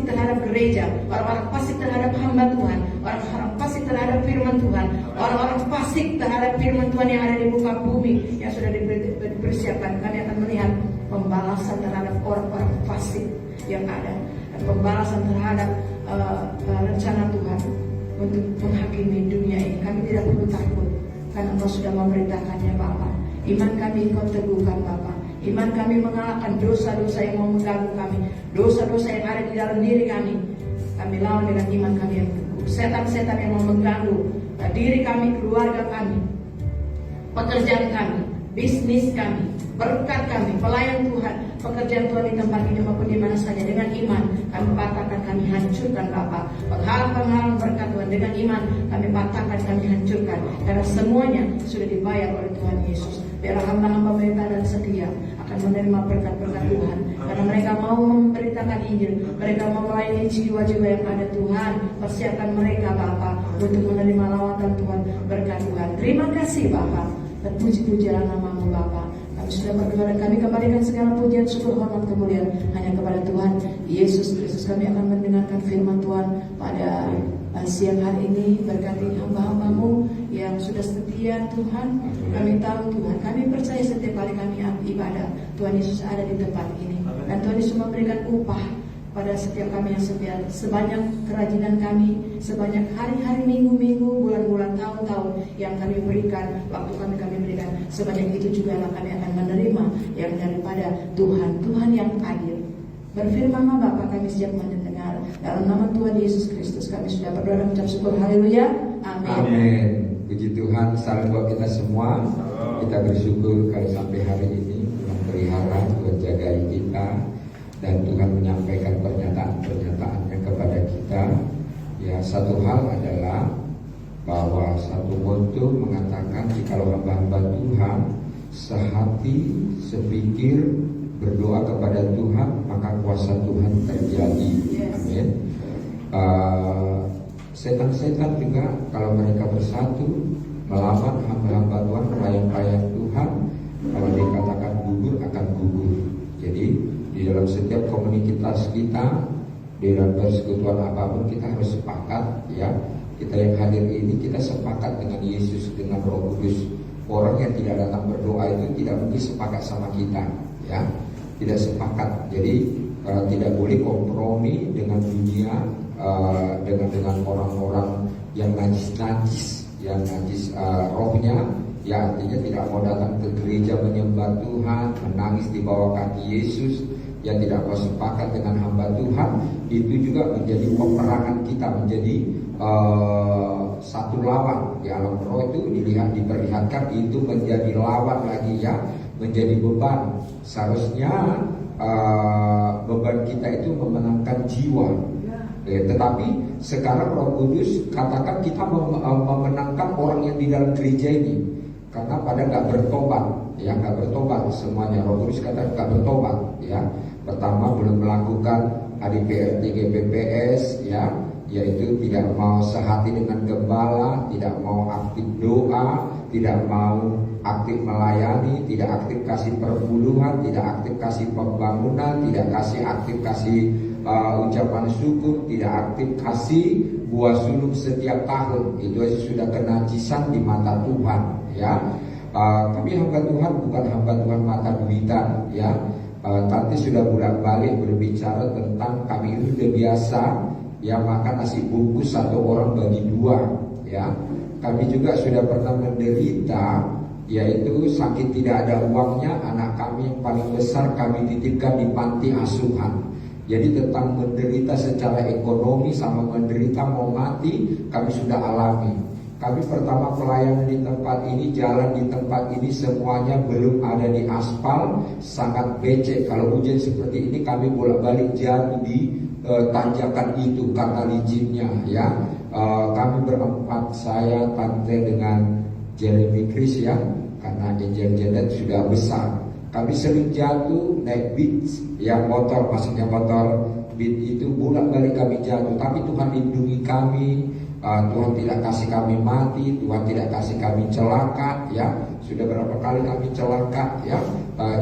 terhadap gereja, orang-orang fasik terhadap hamba Tuhan, orang-orang fasik terhadap firman Tuhan, orang-orang fasik terhadap firman Tuhan yang ada di muka bumi yang sudah dipersiapkan. Kami akan melihat pembalasan terhadap orang-orang fasik yang ada, dan pembalasan terhadap rencana Tuhan untuk menghakimi dunia ini. Kami tidak perlu takut, karena Engkau sudah memerintahkannya Bapa. Iman kami Engkau teguhkan Bapa. Iman kami mengalahkan dosa-dosa yang mau mengganggu kami, dosa-dosa yang ada di dalam diri kami. Kami lawan dengan iman kami yang teguh. Setan-setan yang mau mengganggu diri kami, keluarga kami, pekerjaan kami, bisnis kami, berkat kami, pelayan Tuhan, pekerjaan Tuhan di tempat ini maupun di mana saja, dengan iman kami patahkan, kami hancurkan Bapa. Penghalang-penghalang berkat Tuhan dengan iman kami patahkan, kami hancurkan, karena semuanya sudah dibayar oleh Tuhan Yesus. Biarlah hamba-hamba mereka dan setia akan menerima berkat-berkat Tuhan, karena mereka mau memberitakan Injil, mereka mau melayani jiwa-jiwa yang ada. Tuhan, persiapkan mereka Bapa untuk menerima lawatan Tuhan, berkat Tuhan. Terima kasih Bapa, terpuji-pujilah nama-Mu Bapa. Kami sudah berdoa dan kami kembalikan segala pujian, syukur, hormat, kemuliaan hanya kepada Tuhan Yesus Kristus. Kami akan mendengarkan firman Tuhan pada siang hari ini. Berkati hamba-hamba-Mu yang sudah setia Tuhan. Kami tahu Tuhan, kami percaya setiap kali kami ibadah, Tuhan Yesus ada di tempat ini, dan Tuhan Yesus memberikan upah pada setiap kami yang setia. Sebanyak kerajinan kami, sebanyak hari-hari, minggu-minggu, bulan-bulan, tahun-tahun yang kami berikan, waktu kami berikan, sebanyak itu juga kami akan menerima yang daripada Tuhan, Tuhan yang adil. Berfirmanlah Bapa, kami siap mendengar. Dalam nama Tuhan Yesus Kristus kami sudah berdoa dan mengucap syukur. Haleluya. Amin. Amin. Puji Tuhan. Salam buat kita semua. Kita bersyukur kalau sampai hari ini Tuhan pelihara, Tuhan jagai kita, dan Tuhan menyampaikan pernyataan-pernyataannya kepada kita. Ya, satu hal adalah bahwa satu mutu itu mengatakan jikalau hamba-hamba Tuhan sehati, sepikir, berdoa kepada Tuhan, maka kuasa Tuhan terjadi. Amin. Setan-setan juga kalau mereka bersatu melawan hamba-hamba Tuhan, pelayan-pelayan Tuhan, kalau dikatakan gugur akan gugur. Jadi di dalam setiap komunitas kita, di dalam persekutuan apapun, kita harus sepakat, ya. Kita yang hadir ini, kita sepakat dengan Yesus, dengan Roh Kudus. Orang yang tidak datang berdoa itu tidak mungkin sepakat sama kita, ya. Tidak sepakat. Jadi tidak boleh kompromi dengan dunia, dengan orang-orang yang najis, yang najis rohnya, ya, artinya tidak mau datang ke gereja menyembah Tuhan, menangis di bawah kaki Yesus, yang tidak mau sepakat dengan hamba Tuhan. Itu juga menjadi peperangan kita, menjadi satu lawan di alam roh. Itu diperlihatkan itu menjadi lawan lagi, ya, menjadi beban. Seharusnya beban kita itu memenangkan jiwa. Tetapi sekarang Roh Kudus katakan kita memenangkan orang yang di dalam gereja ini, karena pada nggak bertobat, ya, nggak bertobat semuanya. Roh Kudus katakan nggak bertobat, ya. Pertama, belum melakukan ADPRT GPPS, ya, yaitu tidak mau sehati dengan gembala, tidak mau aktif doa, tidak mau aktif melayani, tidak aktif kasih perpuluhan, tidak aktif kasih pembangunan, tidak aktif kasih ucapan syukur, tidak aktif kasih buah sulung setiap tahun. Itu aja sudah kenajisan di mata Tuhan, ya. Kami hamba Tuhan bukan hamba Tuhan mata duitan, ya. Tante sudah bolak-balik berbicara tentang kami itu sudah biasa, ya, makan nasi bungkus satu orang bagi dua, ya. Kami juga sudah pernah menderita, yaitu sakit tidak ada uangnya. Anak kami yang paling besar kami titipkan di panti asuhan. Jadi tentang menderita secara ekonomi sama menderita mau mati, kami sudah alami. Kami pertama pelayanan di tempat ini, jalan di tempat ini semuanya belum ada di aspal, sangat becek. Kalau hujan seperti ini kami bolak-balik jatuh di tanjakan itu karena licinnya, ya. Kami berempat, saya, Tante dengan Jeremy Chris, ya, karena Angel Janet sudah besar. Kami sering jatuh naik beat, ya, motor, maksudnya motor beat itu bolak-balik kami jatuh. Tapi Tuhan lindungi kami. Tuhan tidak kasih kami mati, Tuhan tidak kasih kami celaka, ya. Sudah berapa kali kami celaka, ya.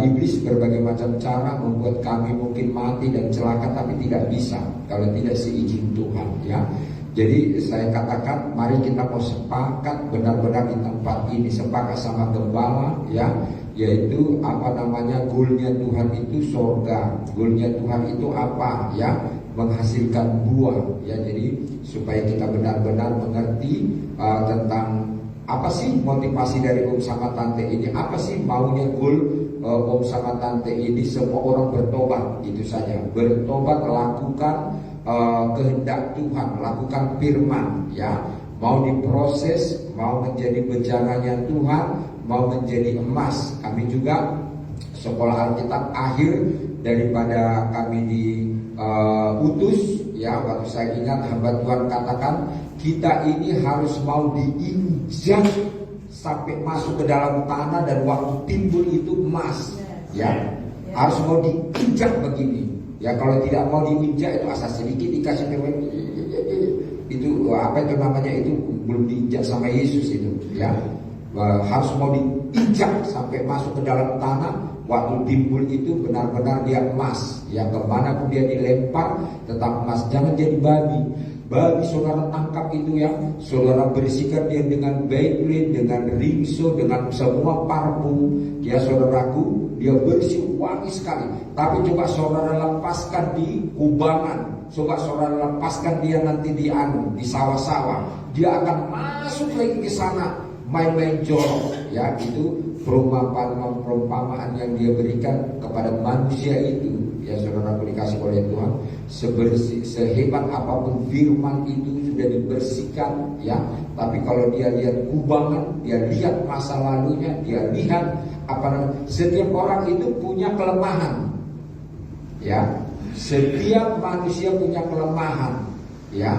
Iblis berbagai macam cara membuat kami mungkin mati dan celaka, tapi tidak bisa kalau tidak seizin Tuhan, ya. Jadi saya katakan, mari kita mau sepakat benar-benar di tempat ini, sepakat sama gembala, ya, yaitu apa namanya, goalnya Tuhan itu surga, goalnya Tuhan itu apa, ya, menghasilkan buah, ya. Jadi supaya kita benar-benar mengerti tentang apa sih motivasi dari Om sama Tante ini, apa sih maunya goal Om sama Tante ini. Semua orang bertobat, itu saja, bertobat, lakukan kehendak Tuhan, lakukan firman, ya. Mau diproses, mau menjadi bejananya Tuhan, mau menjadi emas. Kami juga sekolah Alkitab akhir daripada kami diutus, ya. Waktu saya ingat hamba Tuhan katakan kita ini harus mau diinjak sampai masuk ke dalam tanah, dan waktu timbul itu emas, ya. Harus mau diinjak begini. Ya, kalau tidak mau diinjak itu asal sedikit dikasih teman itu apa itu namanya, itu belum diinjak sama Yesus itu, ya. Harus mau diinjak sampai masuk ke dalam tanah. Waktu timbul itu benar-benar dia emas, ya. Kemana pun dia dilempar tetap emas. Jangan jadi babi. Babi saudara tangkap itu, ya, saudara bersihkan dia dengan Beyblade, dengan ringso, dengan semua parfum, ya saudaraku, dia bersih wangi sekali. Tapi coba saudara lepaskan di kubangan, coba saudara lepaskan dia nanti di sawah-sawah, dia akan masuk lagi ke sana main-main jorok, ya. Itu perumpamaan yang dia berikan kepada manusia itu, ya saudara dikasih oleh Tuhan. Sehebat apapun firman itu sudah dibersihkan, ya. Tapi kalau dia lihat kubangan, dia lihat masa lalunya, dia lihat apa namanya, setiap orang itu punya kelemahan, ya. Setiap manusia punya kelemahan, ya.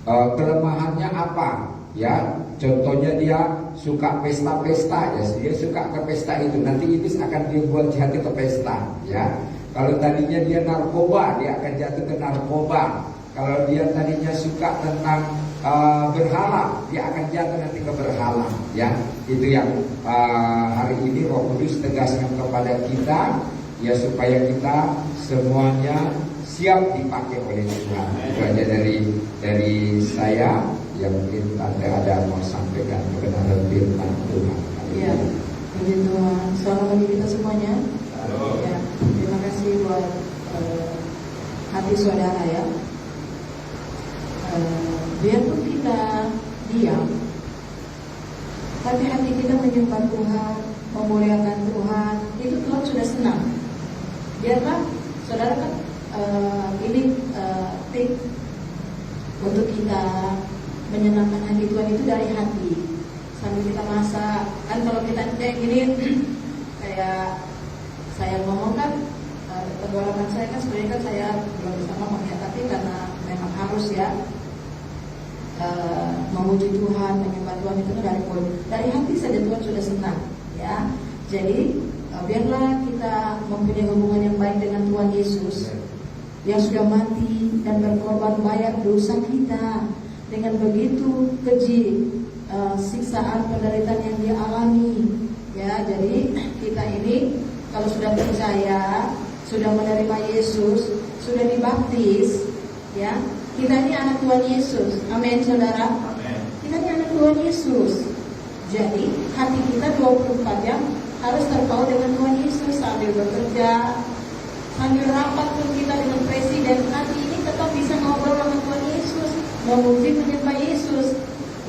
Kelemahannya apa, ya? Contohnya dia suka pesta-pesta ya, dia suka ke pesta itu, nanti iblis akan dia buat jatuh ke pesta ya. Kalau tadinya dia narkoba, dia akan jatuh ke narkoba. Kalau dia tadinya suka tentang berhala, dia akan jatuh nanti ke berhala ya. Itu yang hari ini Roh Kudus tegaskan kepada kita ya, supaya kita semuanya siap dipakai oleh Tuhan. Itu aja dari saya. Yang mungkin Tante ada mau sampaikan kebenaran firman Tuhan. Ya, puji Tuhan. Selamat bagi kita semuanya. Ya, terima kasih buat hati saudara ya. Biarpun kita diam, tapi hati kita menyembah Tuhan, memuliakan Tuhan, itu Tuhan sudah senang. Biarlah saudara kan ini tip untuk kita menyenangkan hati Tuhan itu dari hati. Sambil kita masak, kan kalau kita kayak gini kayak saya ngomong kan, pengalaman saya kan sebenarnya kan saya belum bisa ngomong ya, tapi karena memang harus ya memuji Tuhan, menyembah Tuhan itu dari hati saja Tuhan sudah senang ya. Jadi biarlah kita mempunyai hubungan yang baik dengan Tuhan Yesus yang sudah mati dan berkorban bayar dosa kita. Dengan begitu keji siksaan penderitaan yang dia alami ya. Jadi kita ini kalau sudah percaya, sudah menerima Yesus, sudah dibaptis ya, kita ini anak Tuhan Yesus. Amin saudara. Amen. Kita ini anak Tuhan Yesus. Jadi hati kita 24 jam harus terpaut dengan Tuhan Yesus. Sambil bekerja, sambil rapat pun kita dengan presiden, hati ini tetap bisa ngobrol dengan Tuhan Yesus, memuji menyembah Yesus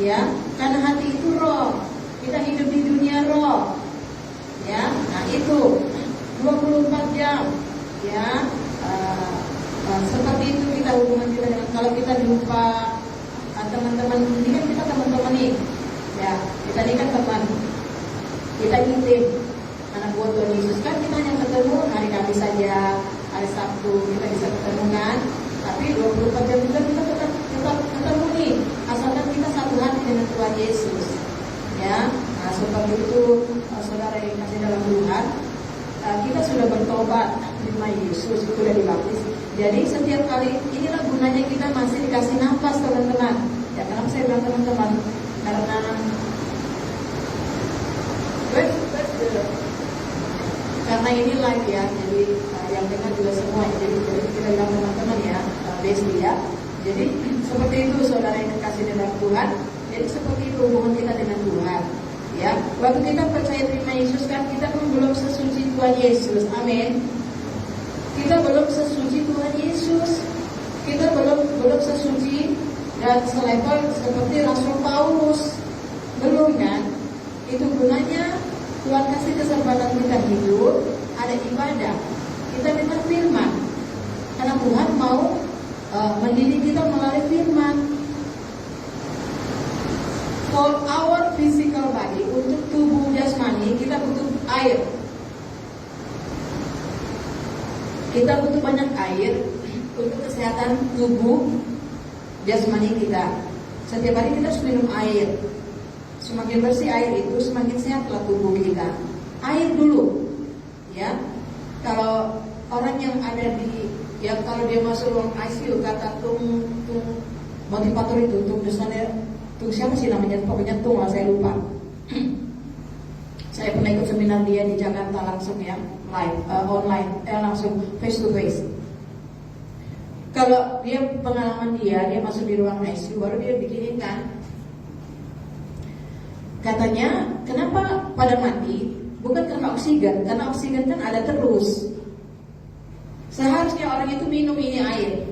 ya. Karena hati itu roh, kita hidup di dunia roh ya. Nah itu 24 jam ya. Seperti itu kita hubungan kita dengan, kalau kita lupa teman-teman ini kan kita teman-teman nih ya, kita ini kan teman, kita intim anak buah Tuhan Yesus kan. Kita hanya ketemu hari Kamis saja, hari Sabtu kita bisa ketemu kan, tapi 24 jam juga kita tetap ketemu nih, asalkan kita satu hati dengan Tuhan Yesus ya. Nah seperti itu saudara yang kasih dalam Tuhan, kita sudah bertobat, terima Yesus, sudah dibaptis. Jadi setiap kali, inilah gunanya kita masih dikasih nafas teman-teman ya. Kenapa saya bilang teman-teman, karena ini live ya, jadi yang dengar juga semua, jadi kita bilang teman-teman ya, bestie ya. Jadi seperti itu saudara yang dikasih dalam Tuhan. Jadi seperti itu hubungan kita dengan Tuhan ya. Waktu kita percaya terima Yesus kan, kita pun belum sesuci Tuhan Yesus. Amin. Kita belum sesuci Tuhan Yesus. Kita belum sesuci dan selevel seperti Rasul Paulus. Belum kan? Itu gunanya Tuhan kasih kesempatan kita hidup, ada ibadah, kita dengar firman. Karena Tuhan mau mendidik kita melalui firman. For our physical body, untuk tubuh jasmani kita butuh air. Kita butuh banyak air untuk kesehatan tubuh jasmani kita. Setiap hari kita harus minum air. Semakin bersih air itu, semakin sehatlah tubuh kita. Air dulu, ya. Kalau orang yang ada di, yang kalau dia masuk ruang ICU, kata tung motivator itu, tung desanya, tung siapa sih namanya? Pokoknya tung lah, saya lupa. Saya pernah ikut seminar dia di Jakarta langsung ya, live, online, langsung face to face. Kalau dia pengalaman dia masuk di ruang ICU, baru dia bikinin kan. Katanya, kenapa pada mati? Bukan karena oksigen, karena oksigen kan ada terus. Seharusnya orang itu minum ini air.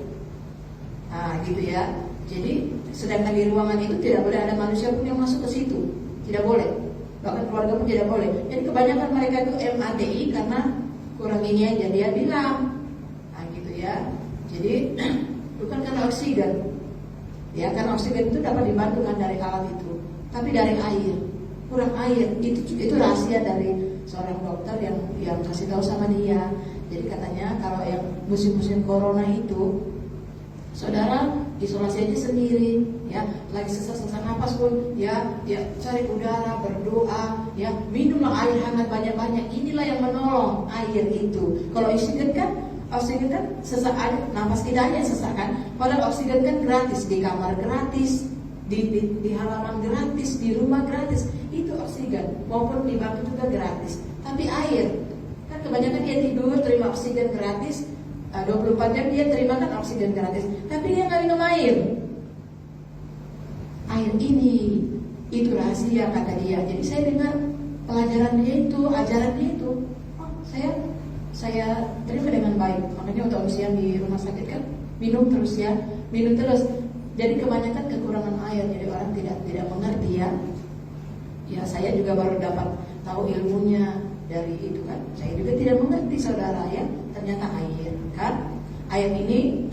Nah, gitu ya. Jadi, sedangkan di ruangan itu tidak boleh ada manusia pun yang masuk ke situ. Tidak boleh. Bahkan keluarga pun tidak boleh. Jadi kebanyakan mereka itu MADI karena kurang ini aja dia bilang. Nah, gitu ya. Jadi, bukan karena oksigen. Ya, karena oksigen itu dapat dibantu kan dari alat itu. Tapi dari air, kurang air, itu rahasia dari seorang dokter yang kasih tahu sama dia. Jadi katanya kalau yang musim-musim corona itu Saudara isolasi aja sendiri, ya, lagi sesak napas pun, ya cari udara, berdoa, ya, minumlah air hangat banyak-banyak. Inilah yang menolong air itu. Kalau oksigen kan sesak air, napas tidak hanya sesak kan. Padahal oksigen kan gratis, di kamar gratis, di halaman gratis, di rumah gratis. Itu oksigen, maupun di bangku juga gratis. Tapi air, kan kebanyakan dia tidur terima oksigen gratis. 24 jam dia terima kan oksigen gratis, tapi dia nggak minum air. Air ini itu rahasia kata dia. Jadi saya dengar pelajaran dia itu, ajaran dia itu, saya terima dengan baik. Makanya waktu usia di rumah sakit kan minum terus. Jadi kebanyakan kekurangan air, jadi orang tidak mengerti ya. Ya saya juga baru dapat tahu ilmunya dari itu kan. Saya juga tidak mengerti saudara ya. Ternyata air kan, air ini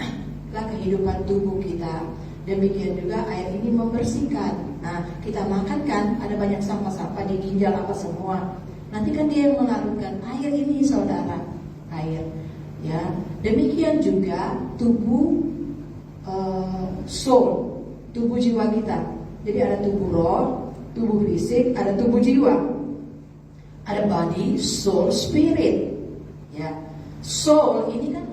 lah kehidupan tubuh kita. Demikian juga air ini membersihkan. Nah kita makan kan ada banyak sampah-sampah di ginjal apa semua. Nanti kan dia yang melarutkan air ini saudara, air. Ya demikian juga tubuh soul, tubuh jiwa kita. Jadi ada tubuh roh, tubuh fisik, ada tubuh jiwa. Ada body, soul, spirit. Ya, soul ini kan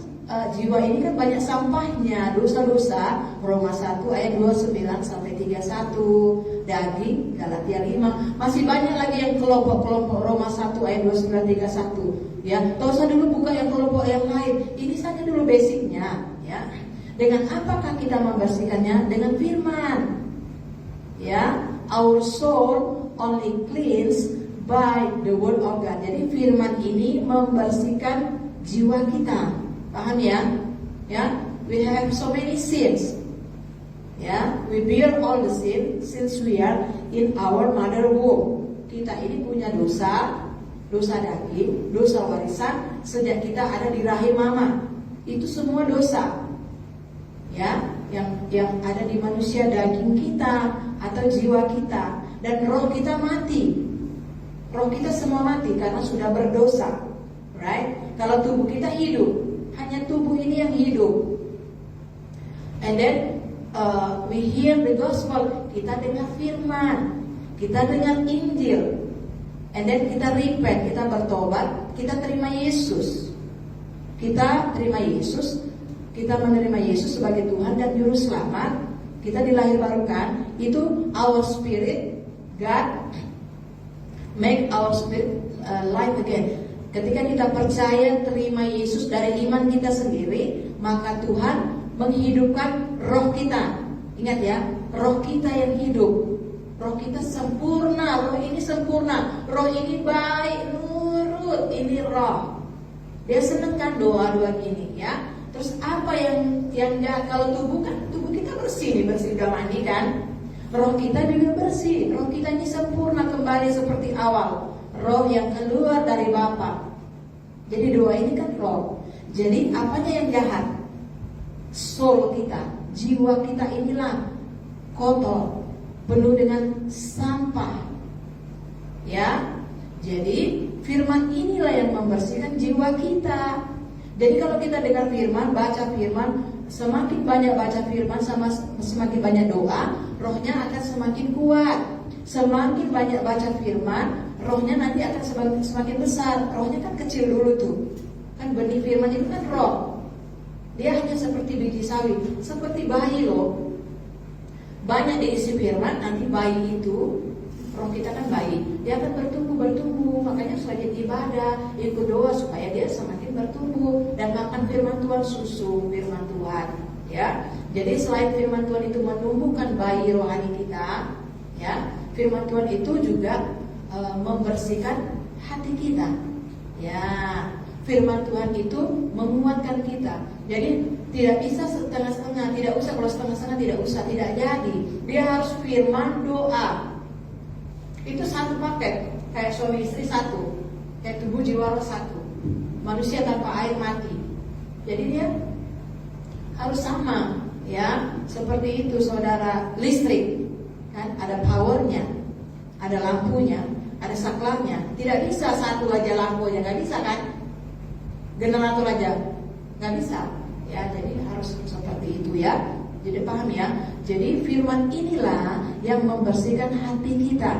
jiwa ini kan banyak sampahnya, dosa-dosa. Roma 1 ayat 29 sampai 31, daging Galatia 5. Masih banyak lagi yang kelompok-kelompok Roma 1 ayat 29 31. Ya, dosa dulu bukan yang kelompok yang lain. Ini saja dulu basicnya, ya. Dengan apakah kita membersihkannya? Dengan firman. Ya, our soul only cleansed by the word of God. Jadi firman ini membersihkan jiwa kita. Paham ya? Ya, we have so many sins. Ya, we bear all the sin since we are in our mother womb. Kita ini punya dosa daging, dosa warisan sejak kita ada di rahim mama. Itu semua dosa. Ya, yang ada di manusia daging kita atau jiwa kita, dan roh kita mati. Roh kita semua mati karena sudah berdosa, right? Kalau tubuh kita hidup, hanya tubuh ini yang hidup. And then we hear the gospel, kita dengar firman, kita dengar Injil, and then kita repent, kita bertobat, kita terima Yesus. Kita terima Yesus, kita menerima Yesus sebagai Tuhan dan Juru Selamat. Kita dilahirbarukan, itu our spirit, God make our spirit life again. Ketika kita percaya terima Yesus dari iman kita sendiri, maka Tuhan menghidupkan roh kita. Ingat ya, roh kita yang hidup. Roh kita sempurna, roh ini sempurna, roh ini baik, nurut, ini roh. Dia seneng kan doa-doa gini ya. Terus apa yang jahat? Kalau tubuh kan, tubuh kita bersih udah mandi kan. Roh kita juga bersih, roh kita ini sempurna kembali seperti awal. Roh yang keluar dari Bapa. Jadi doa ini kan roh. Jadi apanya yang jahat? Soul kita, jiwa kita inilah kotor, penuh dengan sampah. Ya, jadi firman inilah yang membersihkan jiwa kita. Jadi kalau kita dengar firman, baca firman, semakin banyak baca firman sama semakin banyak doa, rohnya akan semakin kuat. Semakin banyak baca firman, rohnya nanti akan semakin besar. Rohnya kan kecil dulu tuh. Kan benih firman itu kan roh. Dia hanya seperti biji sawi, seperti bayi loh. Banyak diisi firman, nanti bayi itu, roh kita kan bayi, dia akan bertumbuh. Makanya selain ibadah, ikut doa supaya dia semakin bertumbuh dan makan firman Tuhan, susu firman Tuhan. Ya, jadi selain firman Tuhan itu menumbuhkan bayi rohani kita, ya, firman Tuhan itu juga membersihkan hati kita. Ya, firman Tuhan itu menguatkan kita. Jadi tidak bisa setengah-setengah, tidak usah, kalau setengah-setengah tidak usah, tidak jadi. Dia harus firman, doa. Itu satu paket, kayak suami istri satu, kayak tubuh jiwa roh satu. Manusia tanpa air mati. Jadi dia harus sama, ya, seperti itu saudara. Listrik kan ada powernya, ada lampunya, ada saklarnya. Tidak bisa satu aja lampunya, nggak bisa kan? Generator aja nggak bisa, Ya, jadi harus seperti itu ya. Jadi paham ya. Jadi firman inilah yang membersihkan hati kita,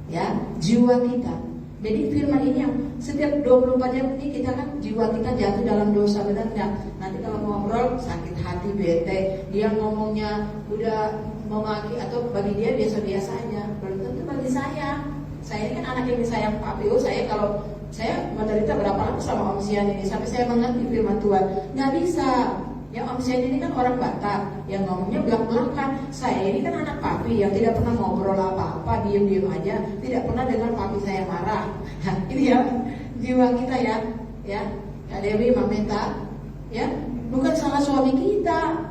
ya, jiwa kita. Jadi firman ini yang setiap 24 jam ini kita kan jiwa kita jatuh dalam dosa, benar nggak? Nanti kalau ngobrol sakit hati, bete, dia ngomongnya udah memaki atau bagi dia biasa-biasa aja, belum tentu bagi saya. Saya ini kan anak yang disayang papi. Saya kalau saya menderita berapa lama sama Om Sian ini sampai saya mengerti firman Tuhan, nggak bisa. Ya, Om Sian ini kan orang Batak yang ngomongnya belak-belakan. Saya ini kan anak papi yang tidak pernah ngobrol apa-apa, diem-diem aja, tidak pernah dengar papi saya marah. Nah, ini ya jiwa kita ya Kak Dewi, Mama Meta, ya bukan salah suami kita.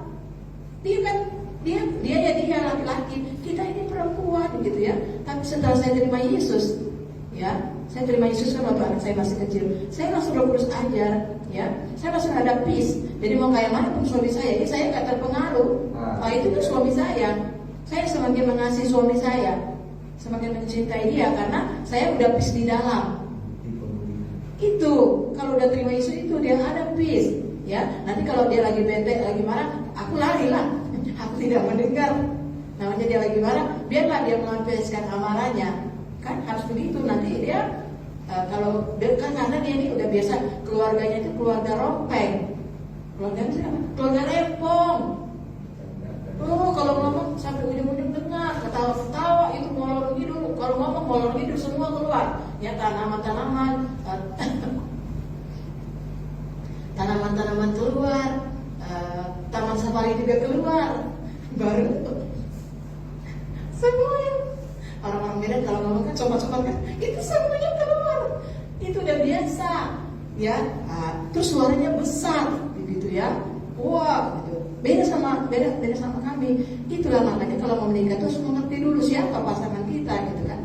Dia laki-laki, kita ini perempuan gitu ya. Tapi setelah saya terima Yesus, ya, saya terima Yesus kan waktu anak saya masih kecil, saya langsung Roh Kudus ajar, ya, saya langsung ada peace. Jadi mau kayak mana pun suami saya, ini saya nggak terpengaruh. Itu tuh suami saya semakin mengasihi suami saya, semakin mencintai dia karena saya udah peace di dalam. Itu kalau udah terima Yesus itu dia ada peace, ya. Nanti kalau dia lagi bete, lagi marah, aku lari lah, aku tidak mendengar. Namanya dia lagi marah, biarlah dia melampiaskan amarahnya. Kan harus begitu. Nanti dia kalau kan karena dia ini udah biasa, keluarganya itu keluarga rompeng, keluarga rempong. Oh, kalau ngomong sampai ujung-ujung dengar, ketawa-ketawa itu molor ngidul. Kalau ngomong molor ngidul semua keluar. Ya, tanaman-tanaman keluar, taman safari juga keluar. Baru semuanya orang-orang Medan kalau ngomong kan coba-coba kan, itu semuanya keluar. Itu udah biasa, ya. Terus suaranya besar, gitu ya. Wah, gitu. Beda sama kami. Itulah makanya kalau mau menikah tuh harus mengerti dulu siapa pasangan kita, gitu kan.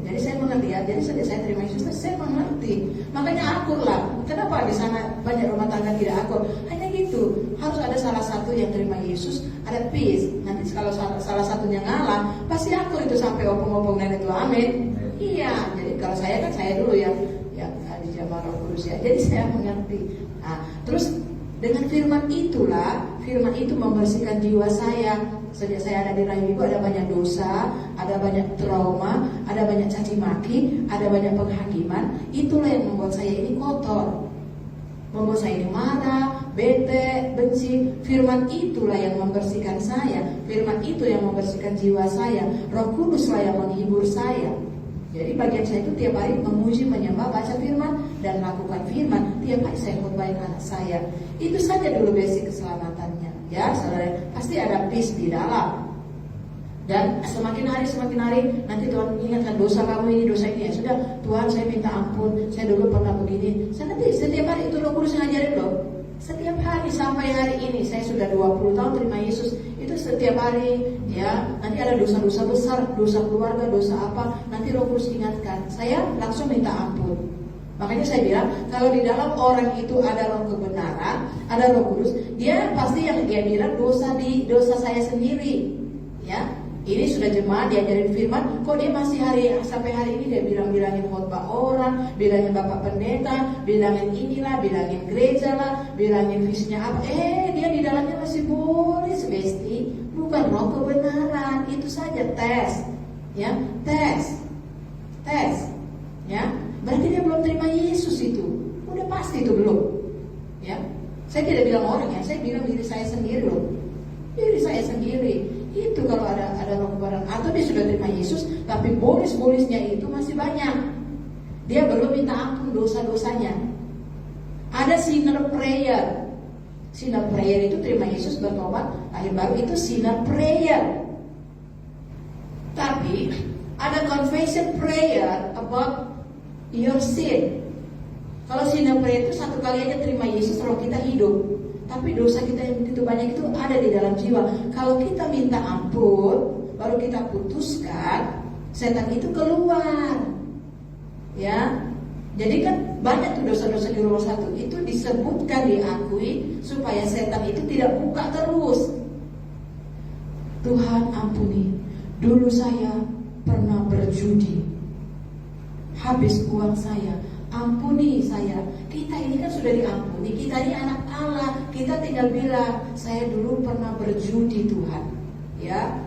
Jadi saya mengerti ya. Jadi sejak saya terima Yesus, saya mengerti. Makanya akur lah. Kenapa di sana banyak rumah tangga tidak akur? Hanya gitu. Harus ada salah satu yang terima Yesus, ada peace. Nanti kalau salah satunya ngalah, pasti akur itu sampai opung-opung nenek tua, amin. Iya. Jadi kalau saya kan saya dulu yang di zaman Roh Kudus ya. Jadi saya mengerti. Nah, terus dengan firman itulah, firman itu membersihkan jiwa saya. Sejak saya ada di rahim ibu ada banyak dosa, ada banyak trauma, ada banyak caci maki, ada banyak penghakiman. Itulah yang membuat saya ini kotor, membuat saya ini marah, bete, benci. Firman itulah yang membersihkan saya. Firman itu yang membersihkan jiwa saya. Roh Kuduslah yang menghibur saya. Jadi bagian saya itu tiap hari memuji, menyembah, baca firman dan lakukan firman. Tiap hari saya khotbahin anak saya. Itu saja dulu basic keselamatannya. Ya, saudara, pasti ada peace di dalam. Dan semakin hari nanti Tuhan ingatkan dosa kamu ini, dosa ini. Ya sudah, Tuhan saya minta ampun, saya dulu pernah begini. Saya nanti setiap hari itu Roh Kudus ngajarin loh. Setiap hari sampai hari ini saya sudah 20 tahun terima Yesus. Itu setiap hari ya, nanti ada dosa-dosa besar, dosa keluarga, dosa apa, nanti Roh Kudus ingatkan. Saya langsung minta ampun. Makanya saya bilang, kalau di dalam orang itu ada roh kebenaran, ada Roh Kudus, dia pasti yang dia bilang dosa saya sendiri. Ya, ini sudah jemaat diajarin firman, kok dia masih sampai hari ini dia bilangin khotbah orang, bilangin bapak pendeta, bilangin inilah, bilangin gereja lah, bilangin visinya apa. Dia di dalamnya masih boleh besti, bukan roh kebenaran. Itu saja tes, ya, tes, ya. Berarti dia belum terima Yesus itu. Udah pasti itu belum. Ya. Saya tidak bilang orang ya, saya bilang diri saya sendiri loh. Diri saya sendiri. Itu kalau ada roh kebenaran atau dia sudah terima Yesus, tapi bolis-bolisnya itu masih banyak. Dia belum minta ampun dosa-dosanya. Ada sinner prayer. Sinner prayer itu terima Yesus, bertobat, lahir baru, itu sinner prayer. Tapi ada confession prayer about your sin. Kalau sinner prayer itu satu kali aja terima Yesus, roh kita hidup. Tapi dosa kita yang begitu banyak itu ada di dalam jiwa. Kalau kita minta ampun, baru kita putuskan, setan itu keluar. Ya. Jadi kan banyak tuh dosa-dosa di rumah satu itu disebutkan, diakui supaya setan itu tidak buka terus. Tuhan ampuni, dulu saya pernah berjudi, habis uang saya, ampuni saya. kita ini kan sudah diampuni, kita ini anak Allah. Kita tinggal bilang, saya dulu pernah berjudi Tuhan, ya,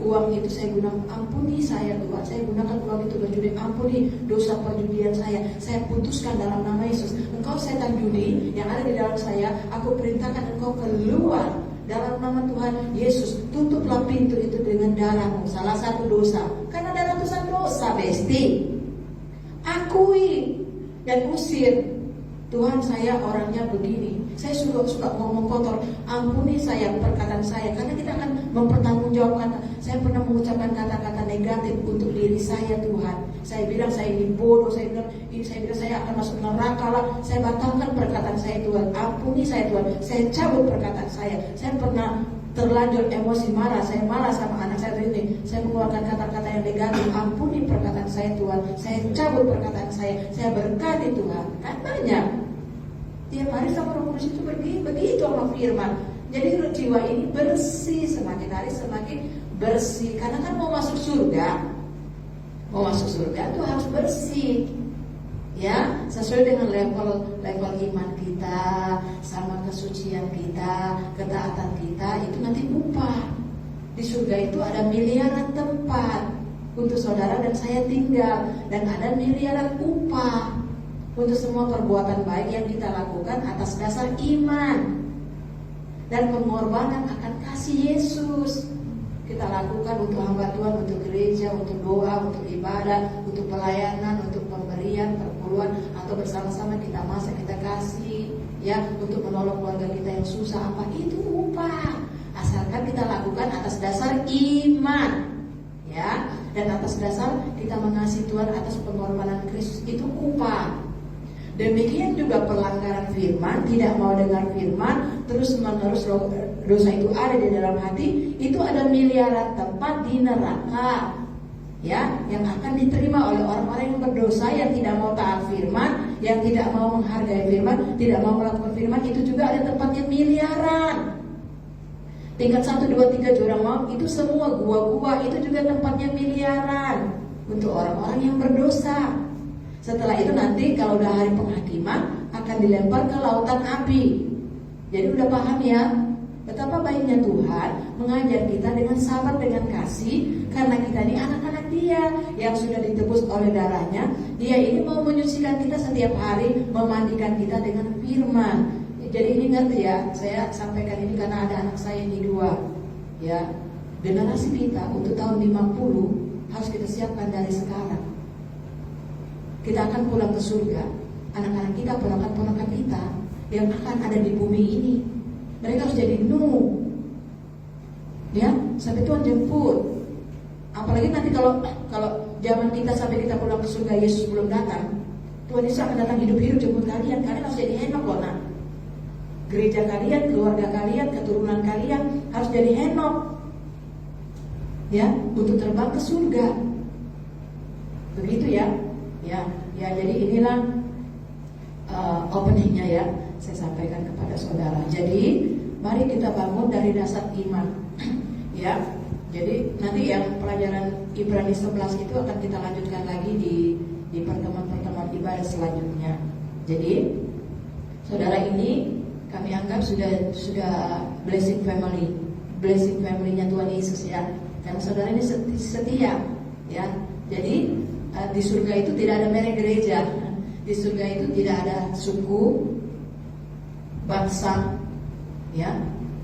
uang itu saya gunakan, ampuni saya Tuhan, saya gunakan uang itu berjudi, ampuni dosa perjudian saya putuskan dalam nama Yesus. Engkau setan judi yang ada di dalam saya, aku perintahkan engkau keluar dalam nama Tuhan Yesus. Tutuplah pintu itu dengan darahmu. Salah satu dosa, karena ada ratusan dosa, besti. Akui dan usir. Tuhan, saya orangnya begini, saya suka ngomong kotor, ampuni saya perkataan saya. Karena kita akan mempertanggungjawabkan. Saya pernah mengucapkan kata-kata negatif untuk diri saya, Tuhan. Saya bilang saya ini bodoh, saya bilang saya akan masuk neraka lah. Saya batalkan perkataan saya, Tuhan. Ampuni saya, Tuhan. Saya cabut perkataan saya. Saya pernah terlanjur emosi marah, saya marah sama anak saya ini, saya mengeluarkan kata-kata yang negatif. Ampuni perkataan saya, Tuhan. Saya cabut perkataan saya berkati Tuhan. Kan banyak. Tiap hari sama Roh Kudus itu begitu sama firman. Jadi jiwa ini bersih, semakin hari semakin bersih. Karena kan mau masuk surga itu harus bersih. Ya, sesuai dengan level iman kita, sama kesucian kita, ketaatan kita, itu nanti upah. Di surga itu ada miliaran tempat untuk saudara dan saya tinggal, dan ada miliaran upah untuk semua perbuatan baik yang kita lakukan atas dasar iman dan pengorbanan akan kasih Yesus. Kita lakukan untuk hamba Tuhan, untuk gereja, untuk doa, untuk ibadah, untuk pelayanan, untuk pemberian, perpuluhan, atau bersama-sama kita masak, kita kasih, ya, untuk menolong keluarga kita yang susah, apa itu upah. Asalkan kita lakukan atas dasar iman, ya, dan atas dasar kita mengasihi Tuhan atas pengorbanan Kristus, itu upah. Demikian juga pelanggaran firman, tidak mau dengar firman, terus menerus dosa itu ada di dalam hati, itu ada miliaran tempat di neraka, ya, yang akan diterima oleh orang-orang yang berdosa, yang tidak mau taat firman, yang tidak mau menghargai firman, tidak mau melakukan firman. Itu juga ada tempatnya miliaran. Tingkat 1, 2, 3 jurang maut, itu semua gua-gua, itu juga tempatnya miliaran untuk orang-orang yang berdosa. Setelah itu nanti kalau udah hari penghakiman akan dilempar ke lautan api. Jadi udah paham ya betapa baiknya Tuhan mengajar kita dengan sabar, dengan kasih. Karena kita ini anak-anak Dia yang sudah ditebus oleh darahnya. Dia ini mau menyucikan kita setiap hari, memandikan kita dengan firman. Jadi ini ngerti ya, saya sampaikan ini karena ada anak saya ini 2, ya. Generasi kita untuk tahun 50 harus kita siapkan dari sekarang. Kita akan pulang ke surga. Anak-anak kita, ponakan-ponakan kita yang akan ada di bumi ini, mereka harus jadi Nuh, ya, sampai Tuhan jemput. Apalagi nanti kalau zaman kita sampai kita pulang ke surga, Yesus belum datang, Tuhan Yesus akan datang hidup-hidup jemput kalian. Kalian harus jadi Henok loh, nah. Gereja kalian, keluarga kalian, keturunan kalian harus jadi Henok, ya, untuk terbang ke surga. Begitu ya. Ya, jadi inilah openingnya ya, saya sampaikan kepada saudara. Jadi mari kita bangun dari dasar iman, ya. Jadi nanti yang pelajaran Ibrani 11 itu akan kita lanjutkan lagi di pertemuan-pertemuan ibadah selanjutnya. Jadi saudara ini kami anggap sudah blessing family-nya Tuhan Yesus ya. Karena saudara ini setia, ya. Jadi di surga itu tidak ada merek gereja. Di surga itu tidak ada suku, bangsa, ya,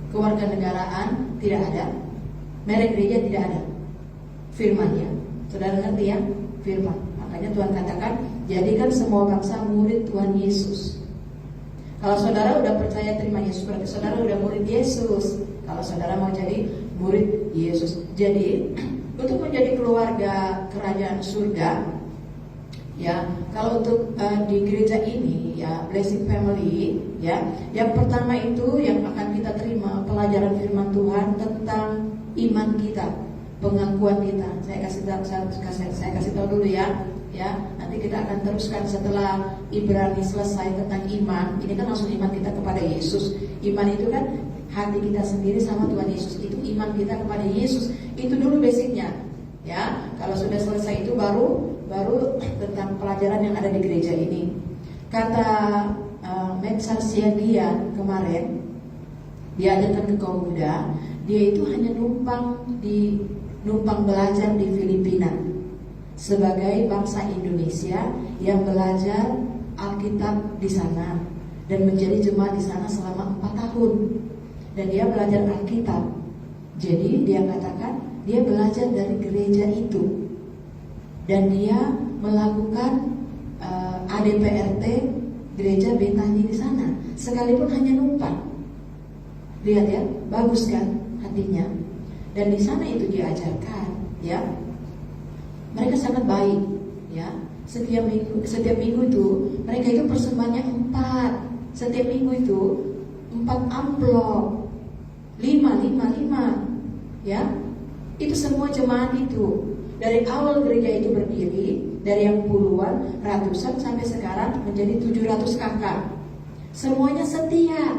kewarganegaraan, tidak ada. Merek gereja tidak ada. Firman ya. Saudara ngerti ya? Firman. Makanya Tuhan katakan, jadikan semua bangsa murid Tuhan Yesus. Kalau saudara udah percaya terima Yesus, berarti saudara udah murid Yesus. Kalau saudara mau jadi murid Yesus. Jadi untuk menjadi keluarga kerajaan surga, ya, kalau untuk di gereja ini ya, blessing family, ya, yang pertama itu yang akan kita terima pelajaran firman Tuhan tentang iman kita, pengakuan kita. Saya kasih tahu dulu ya. Nanti kita akan teruskan setelah Ibrani selesai tentang iman. Ini kan langsung iman kita kepada Yesus. Iman itu kan hati kita sendiri sama Tuhan Yesus, itu iman kita kepada Yesus. Itu dulu basicnya, ya. Kalau sudah selesai itu baru tentang pelajaran yang ada di gereja ini. Kata Mensar Siagian kemarin, dia ajarkan ke kaum muda, dia itu hanya numpang belajar di Filipina sebagai bangsa Indonesia yang belajar Alkitab di sana dan menjadi jemaat di sana selama 4 tahun. Dan dia belajar Alkitab. Jadi dia katakan dia belajar dari gereja itu dan dia melakukan ADPRT gereja Betani di sana, sekalipun hanya numpang. Lihat ya, bagus kan hatinya. Dan di sana itu diajarkan, ya. Mereka sangat baik, ya. Setiap minggu itu mereka itu persembahannya 4. Setiap minggu itu 4 amplop, 5, ya. Itu semua jemaat itu. Dari awal gereja itu berdiri, dari yang puluhan, ratusan sampai sekarang menjadi 700 kakak. Semuanya setia.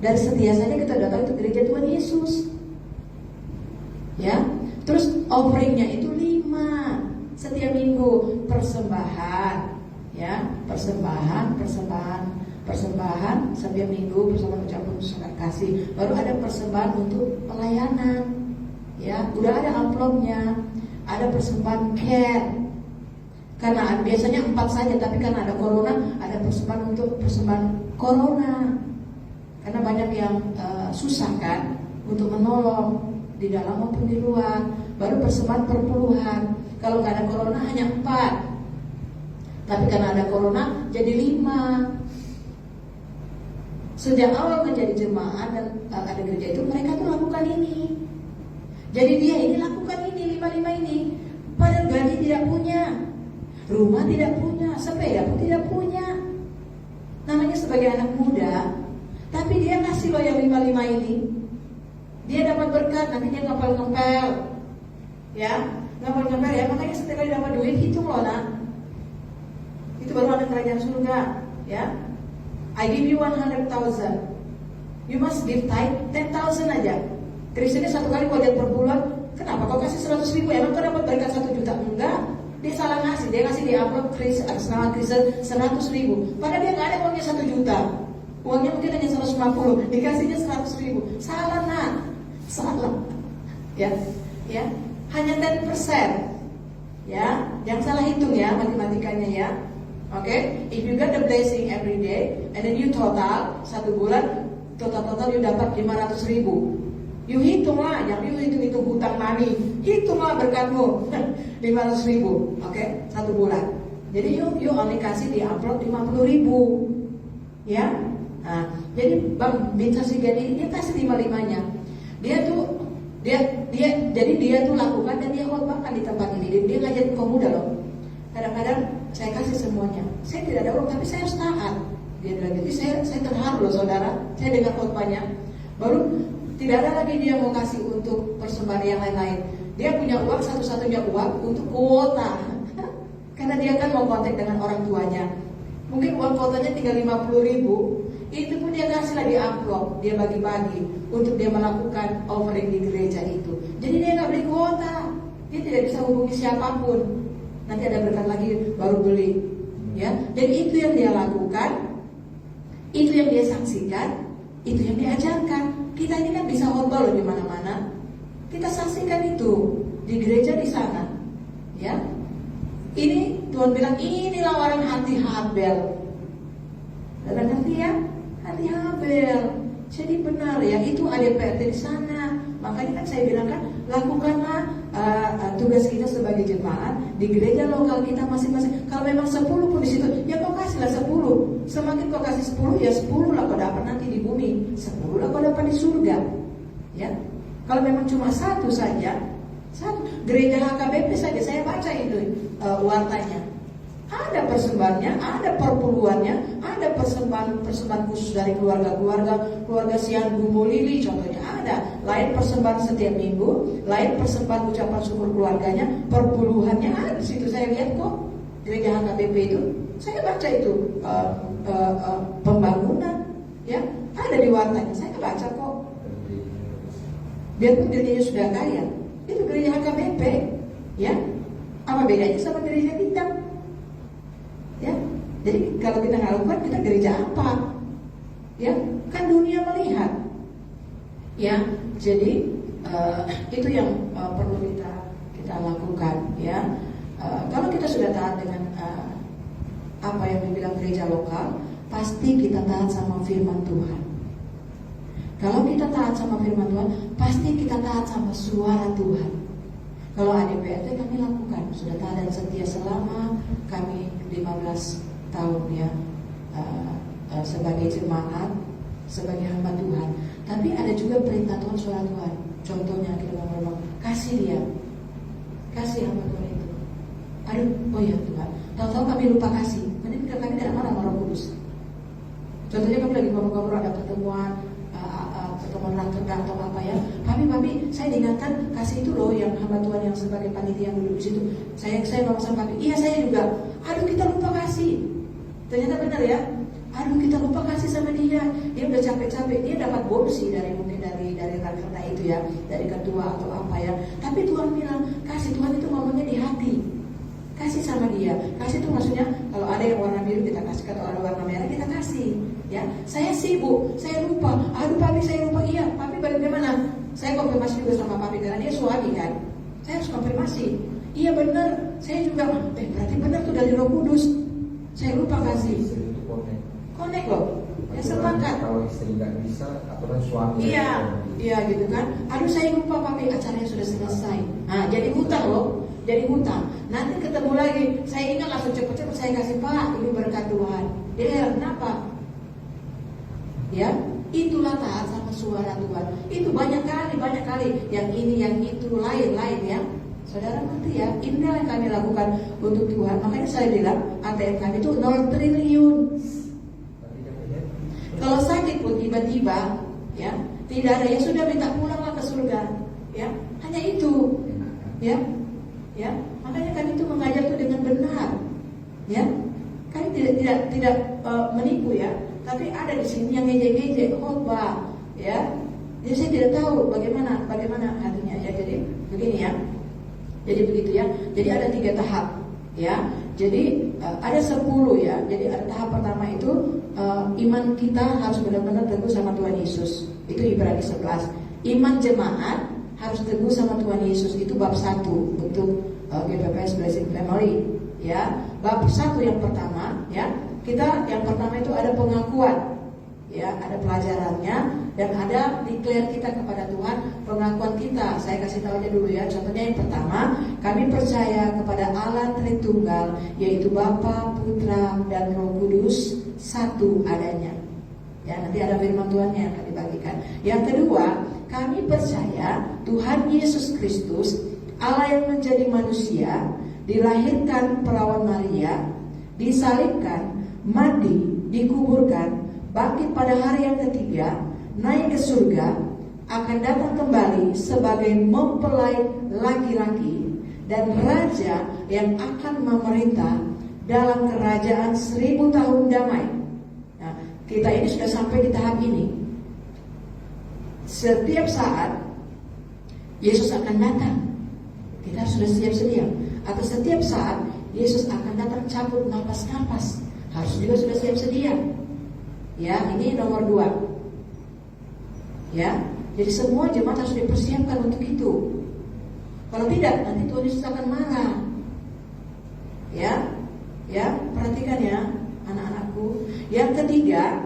Dari setia saja kita udah tahu itu gereja Tuhan Yesus. Ya, terus offeringnya itu 5 setiap minggu, persembahan, ya, persembahan setiap minggu, persembahan ucapan kasih. Baru ada persembahan untuk pelayanan. Ya, udah ada amplopnya, ada persembahan care. Karena biasanya 4 saja, tapi karena ada corona, ada persembahan untuk persembahan corona. Karena banyak yang susah kan untuk menolong di dalam maupun di luar. Baru persembahan perpuluhan. Kalau nggak ada corona hanya 4. Tapi karena ada corona jadi 5. Sejak awal menjadi jemaat dan ada gereja itu, mereka tuh lakukan ini. Jadi dia ini lakukan ini, 5 ini. Padahal gaji tidak punya, rumah tidak punya, sepeda pun tidak punya. Namanya sebagai anak muda, tapi dia kasih loh yang 5 ini. Dia dapat berkat, nanti dia ngepel-ngepel, ya, ngepel-ngepel ya. Makanya setiap kali dapat duit hitung loh nak. Itu baru ada kerajaan surga, ya. I give you 100,000, you must give tithe 10,000 aja. Kristennya 1 kali kau lihat per bulan, kenapa kau kasih 100.000? Emang kau dapat berkat 1 juta? Enggak, dia salah ngasih. Dia ngasih di amplop atas nama Kristen 100.000. Padahal dia nggak ada uangnya 1 juta. Uangnya mungkin hanya 150, dikasihnya 100.000. Salah nak, salah. Ya, hanya 10%. Ya, yang salah hitung ya matematikanya ya. Oke, if you get the blessing every day, and then you total 1 bulan, total you dapat 500.000. You hitunglah, jangan you hitung hutang mami. Hitunglah berkatmu 500.000, oke, 1 bulan. Jadi you only kasih di amplop 50.000, ya. Nah, jadi Bang Mensar Siagian ini dia kasih 5-5-nya. Dia tuh lakukan dan dia khotbahkan di tempat ini. Dia ngajarin kaum muda loh. Kadang-kadang saya kasih semuanya. Saya tidak ada uang, tapi saya harus taat. Dia bilang jadi saya terharu loh saudara. Saya dengar khotbahnya. Baru tidak ada lagi dia mau kasih untuk persembahan yang lain-lain. Dia punya uang, satu-satunya uang untuk kuota. Karena dia kan mau kontak dengan orang tuanya. Mungkin uang kuotanya tinggal 50.000. Itu pun dia kasih lagi amplop. Dia bagi-bagi untuk dia melakukan offering di gereja itu. Jadi dia nggak beli kuota. Dia tidak bisa hubungi siapapun. Nanti ada berkat lagi baru beli. Ya, dan itu yang dia lakukan. Itu yang dia saksikan. Itu yang diajarkan. Kita ini kan bisa khotbah loh di mana-mana. Kita saksikan itu di gereja di sana. Ya. Ini Tuhan bilang inilah orang hati Habel. Dan ngerti ya? Hati Habel. Jadi benar ya, itu ada ADPRT di sana. Makanya kan saya bilang kan, lakukanlah tugas kita sebagai jemaat di gereja lokal kita masing-masing. Kalau memang 10 pun di situ, ya kau kasihlah 10. Semakin kau kasih 10, ya 10 lah kau dapat nanti di bumi, 10 lah kau dapat di surga. Ya, kalau memang cuma 1 saja, 1 gereja HKBP saja saya baca itu wartanya. Ada persembahannya, ada perpuluhannya, ada persembahan khusus dari keluarga Sian Gumbo Lili contohnya ada. Lain persembahan setiap minggu, lain persembahan ucapan syukur keluarganya, perpuluhannya ada di situ. Saya lihat kok gereja HKBP itu, saya baca itu pembangunan, ya ada di wartanya. Saya baca kok. Biarpun gerejanya sudah kaya, itu gereja HKBP, ya apa bedanya sama gereja kita? kita gereja apa? Ya, kan dunia melihat. Ya, jadi itu yang perlu kita lakukan. Ya, kalau kita sudah taat dengan apa yang dibilang gereja lokal, pasti kita taat sama firman Tuhan. Kalau kita taat sama firman Tuhan, pasti kita taat sama suara Tuhan. Kalau ADPRT kami lakukan, sudah taat dan setia selama kami 15 tahun ya, sebagai jemaat, sebagai hamba Tuhan. Tapi ada juga perintah Tuhan, suara Tuhan. Contohnya kita ngomong, kasih dia, kasih hamba Tuhan itu. Aduh, oh ya Tuhan, tahu-tahu kami lupa kasih. Mending kami tidak marah sama Roh Kudus. Contohnya kami lagi ngomong-ngomong ada pertemuan rakyat atau apa ya, Papi, saya diingatkan kasih itu loh yang hamba Tuhan yang sebagai panitia yang duduk di situ. Saya ngomong sama Papi, iya saya juga. Aduh kita lupa kasih. Ternyata benar ya. Aduh kita lupa kasih sama dia. Dia udah capek-capek, dia dapat bonus sih mungkin dari rakerna itu ya, dari ketua atau apa ya. Tapi Tuhan bilang kasih, Tuhan itu ngomongnya di hati. Kasih sama dia. Kasih itu maksudnya kalau ada yang warna biru kita kasih, kalau ada warna merah kita kasih. Ya, saya sibuk, saya lupa. Aduh Papi saya lupa. Iya, Papi bagaimana? Saya konfirmasi juga sama Papi karena dia suami kan. Saya harus konfirmasi. Iya benar, saya juga. Berarti benar tuh dari Roh Kudus. Saya lupa kasih. Connect loh. Ya sepakat. Kalau istri nggak bisa, aturan suami. Iya gitu kan. Aduh saya lupa Papi, acaranya sudah selesai. Nah jadi hutang loh. Jadi hutang. Nanti ketemu lagi. Saya ingat langsung cepet-cepet saya kasih Pak. Ini berkat Tuhan. Dia kenapa? Ya, itulah taat sama suara Tuhan. Itu banyak kali. Yang ini, yang itu, lain-lain ya. Saudara ngerti ya? Inilah yang kami lakukan untuk Tuhan. Makanya saya bilang ATM kami itu 0 triliun. Kalau sakit pun tiba-tiba, ya tidak ada, ya sudah minta pulanglah ke surga. Ya, hanya itu. Ya. Makanya kami itu mengajar itu dengan benar. Ya, kami tidak menipu ya. Tapi ada di sini yang ngejek-ngejek khotbah, ya. Jadi saya tidak tahu bagaimana hatinya ya. Jadi begini ya. Jadi begitu ya. Jadi ada 3 tahap, ya. Jadi ada 10 ya. Jadi ada tahap pertama itu iman kita harus benar-benar teguh sama Tuhan Yesus. Itu Ibrani 11. Iman jemaat harus teguh sama Tuhan Yesus. Itu bab 1 bentuk GPPS Blessing Family, ya. Bab 1 yang pertama, ya. Kita yang pertama itu ada pengakuan, ya, ada pelajarannya dan ada declare kita kepada Tuhan, pengakuan kita. Saya kasih tahu aja dulu ya. Contohnya yang pertama, kami percaya kepada Allah Tritunggal, yaitu Bapa, Putra, dan Roh Kudus, satu adanya. Ya, nanti ada firman Tuhan yang akan dibagikan. Yang kedua, kami percaya Tuhan Yesus Kristus, Allah yang menjadi manusia, dilahirkan perawan Maria, disalibkan, mati, dikuburkan, bangkit pada hari yang ketiga, naik ke surga, akan datang kembali sebagai mempelai laki-laki dan raja yang akan memerintah dalam kerajaan 1000 tahun damai. Nah, kita ini sudah sampai di tahap ini. Setiap saat Yesus akan datang, kita sudah siap sedia. Atau setiap saat Yesus akan datang cabut nafas-nafas, harus juga sudah siap sedia. Ya, ini nomor 2. Ya, jadi semua jemaat harus dipersiapkan untuk itu. Kalau tidak, nanti Tuhan Yesus akan marah. Ya, perhatikan ya, anak-anakku. Yang ketiga,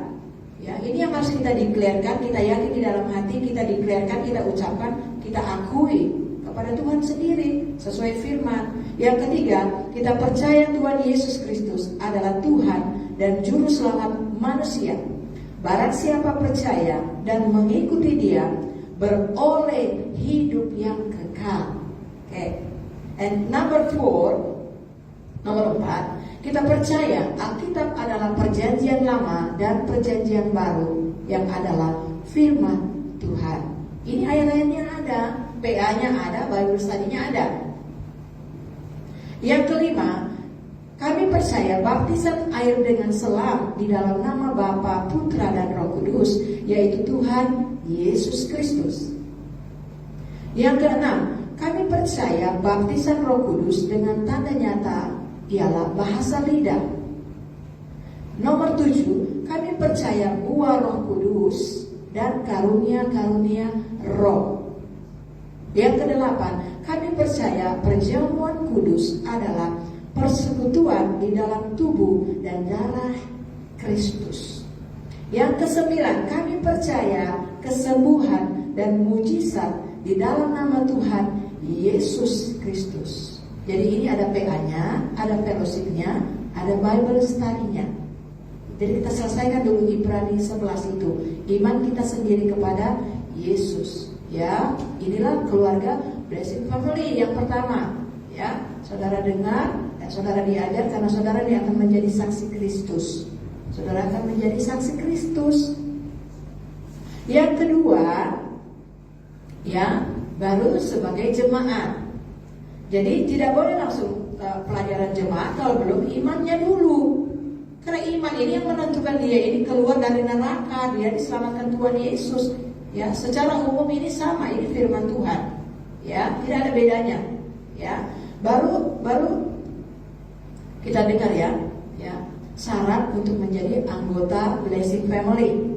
ya, ini yang harus kita declarekan, kita yakin di dalam hati, kita declarekan, kita ucapkan, kita akui kepada Tuhan sendiri sesuai firman. Yang ketiga, kita percaya Tuhan Yesus Kristus adalah Tuhan dan juru selamat manusia. Barang siapa percaya dan mengikuti Dia, beroleh hidup yang kekal. Okay. And number 4, kita percaya Alkitab adalah perjanjian lama dan perjanjian baru yang adalah firman Tuhan. Ini ayat-ayatnya ada, PA-nya ada, Bible study-nya ada. Yang kelima, kami percaya baptisan air dengan selam di dalam nama Bapa, Putra, dan Roh Kudus, yaitu Tuhan Yesus Kristus. Yang keenam, kami percaya baptisan Roh Kudus dengan tanda nyata ialah bahasa lidah. Nomor 7, kami percaya buah Roh Kudus dan karunia-karunia roh. Yang ke-8, kami percaya perjamuan kudus adalah persekutuan di dalam tubuh dan darah Kristus. Yang ke-9, kami percaya kesembuhan dan mujizat di dalam nama Tuhan Yesus Kristus. Jadi ini ada PA-nya, ada fellowship-nya, ada Bible study-nya. Jadi kita selesaikan dulu Ibrani 11 itu. Iman kita sendiri kepada Yesus. Ya, inilah keluarga blessing family yang pertama. Ya, saudara dengar dan saudara diajar karena saudara ini akan menjadi saksi Kristus. Saudara akan menjadi saksi Kristus. Yang kedua, ya, baru sebagai jemaat. Jadi tidak boleh langsung pelajaran jemaat kalau belum imannya dulu. Karena iman ini yang menentukan dia ini keluar dari neraka, dia diselamatkan Tuhan Yesus. Ya, secara umum ini sama, ini firman Tuhan. Ya, tidak ada bedanya. Ya, baru kita dengar ya, syarat untuk menjadi anggota blessing family.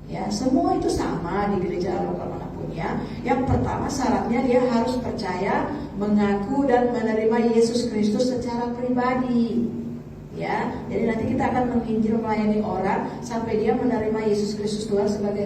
Ya, semua itu sama di gereja lokal manapun ya. Yang pertama syaratnya dia harus percaya, mengaku dan menerima Yesus Kristus secara pribadi. Ya, jadi nanti kita akan menginjil melayani orang sampai dia menerima Yesus Kristus Tuhan sebagai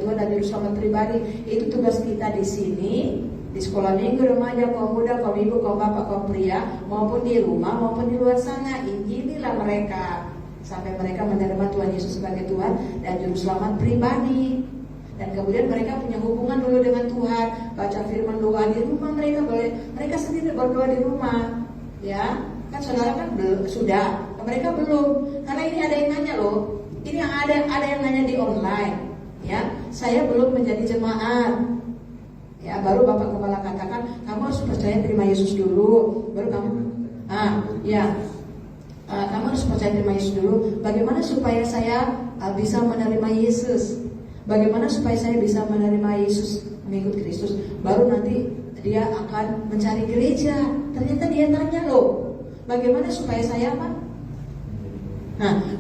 Tuhan dan Juru Selamat pribadi. Itu tugas kita di sini, di sekolah minggu, remaja, kaum muda, kaum ibu, kaum bapak, kaum pria, maupun di rumah maupun di luar sana. Injililah mereka sampai mereka menerima Tuhan Yesus sebagai Tuhan dan Juru Selamat pribadi. Dan kemudian mereka punya hubungan dulu dengan Tuhan, baca firman, doa di rumah mereka sendiri berdoa di rumah. Ya, kan saudara kan sudah, mereka belum. Karena ini ada yang nanya loh. Ini yang ada yang nanya di online. Ya, saya belum menjadi jemaat. Ya, baru Bapak Kepala katakan kamu harus percaya terima Yesus dulu, baru kamu. Kamu harus percaya terima Yesus dulu. Bagaimana supaya saya bisa menerima Yesus? Bagaimana supaya saya bisa menerima Yesus, mengikut Kristus? Baru nanti dia akan mencari gereja. Ternyata dia tanya loh, bagaimana supaya saya apa?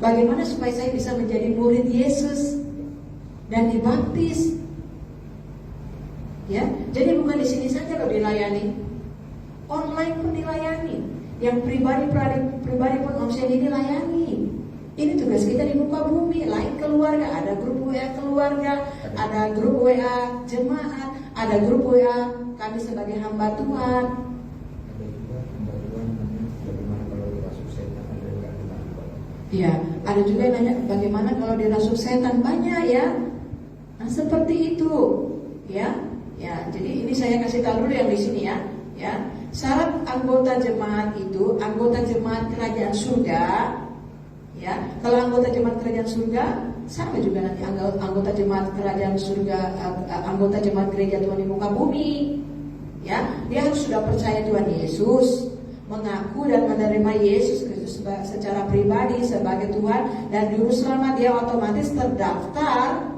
Bagaimana supaya saya bisa menjadi murid Yesus dan dibaptis? Ya, jadi bukan di sini saja loh dilayani, online pun dilayani, yang pribadi pun opsi ini layani. Ini tugas kita di muka bumi. Lain keluarga, ada grup WA keluarga, ada grup WA jemaat, ada grup WA kami sebagai hamba Tuhan. Ya, ada juga yang nanya bagaimana kalau dirasuk setan, banyak ya. Nah, seperti itu, ya. Ya, jadi ini saya kasih tahu dulu yang di sini ya. Ya, syarat anggota jemaat itu anggota jemaat kerajaan surga. Ya, kalau anggota jemaat kerajaan surga sama juga nanti anggota jemaat kerajaan surga, anggota jemaat gereja Tuhan di muka bumi. Ya, dia harus sudah percaya Tuhan Yesus, mengaku dan menerima Yesus Kristus secara pribadi sebagai Tuhan dan Juru Selamat. Dia otomatis terdaftar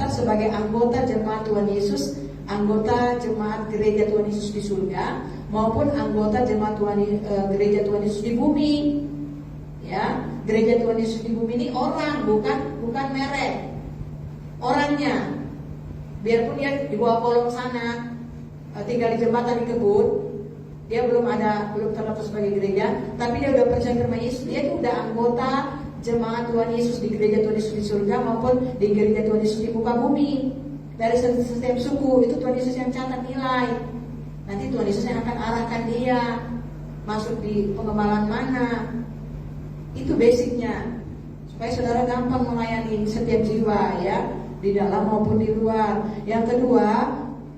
sebagai anggota jemaat Tuhan Yesus, anggota jemaat gereja Tuhan Yesus di surga maupun anggota jemaat gereja Tuhan Yesus di bumi. Ya, gereja Tuhan Yesus di bumi ini orang, bukan merek. Orangnya. Biarpun dia di bawah kolong sana, tinggal di jembatan di kebun, dia belum terdaftar sebagai gereja, tapi dia udah percaya sama Yesus, dia itu udah anggota jemaat Tuhan Yesus di gereja Tuhan Yesus di surga maupun di gereja Tuhan Yesus di muka bumi. Dari setiap suku itu Tuhan Yesus yang catat nilai. Nanti Tuhan Yesus yang akan arahkan dia masuk di pengembalaan mana. Itu basicnya, supaya saudara gampang melayani setiap jiwa ya, di dalam maupun di luar. Yang kedua,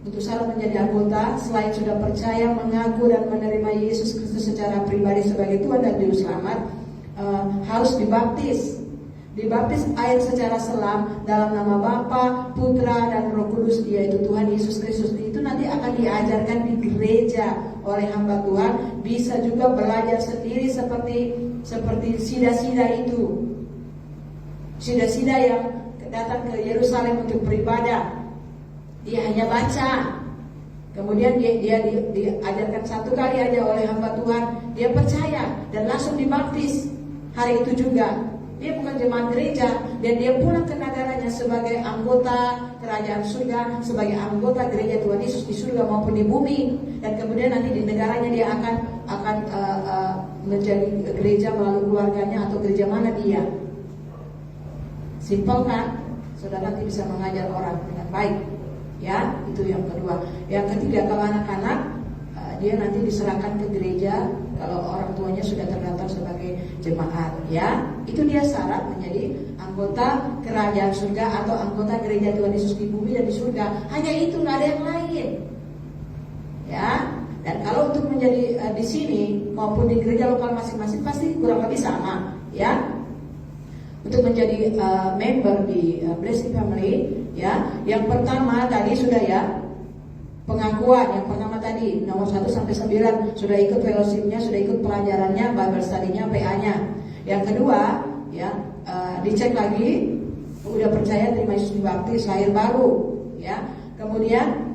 untuk syarat menjadi anggota, selain sudah percaya, mengaku dan menerima Yesus Kristus secara pribadi sebagai Tuhan dan Juru Selamat, harus dibaptis. Dibaptis air secara selam dalam nama Bapa, Putra dan Roh Kudus, yaitu Tuhan Yesus Kristus. Itu nanti akan diajarkan di gereja oleh hamba Tuhan. Bisa juga belajar sendiri seperti sida-sida itu. Sida-sida yang datang ke Yerusalem untuk beribadah, dia hanya baca. Kemudian dia diajarkan satu kali aja oleh hamba Tuhan, dia percaya dan langsung dibaptis hari itu juga. dia bukan jemaat gereja, dan dia pulang ke negaranya sebagai anggota kerajaan surga, sebagai anggota gereja Tuhan Yesus di surga maupun di bumi, dan kemudian nanti di negaranya dia akan menjadi gereja melalui keluarganya atau gereja mana dia. Simpel kan? Saudara nanti bisa mengajar orang dengan baik. Ya, itu yang kedua. Yang ketiga, kalau anak-anak dia nanti diserahkan ke gereja kalau orang tuanya sudah terdaftar sebagai jemaat. Ya, itu dia syarat menjadi anggota kerajaan surga atau anggota gereja Tuhan Yesus di bumi dan di surga. Hanya itu, nggak ada yang lain. Ya, dan kalau untuk menjadi di sini maupun di gereja lokal masing-masing pasti kurang lebih sama. Ya, untuk menjadi member di Blessing Family, ya, yang pertama tadi sudah ya, pengakuan yang pertama tadi nomor 1 sampai 9 sudah ikut fellowship-nya, sudah ikut pelajarannya, Bible study-nya, PA-nya. Yang kedua, ya, dicek lagi udah percaya terima Yesus dibaptis, lahir baru, ya. Kemudian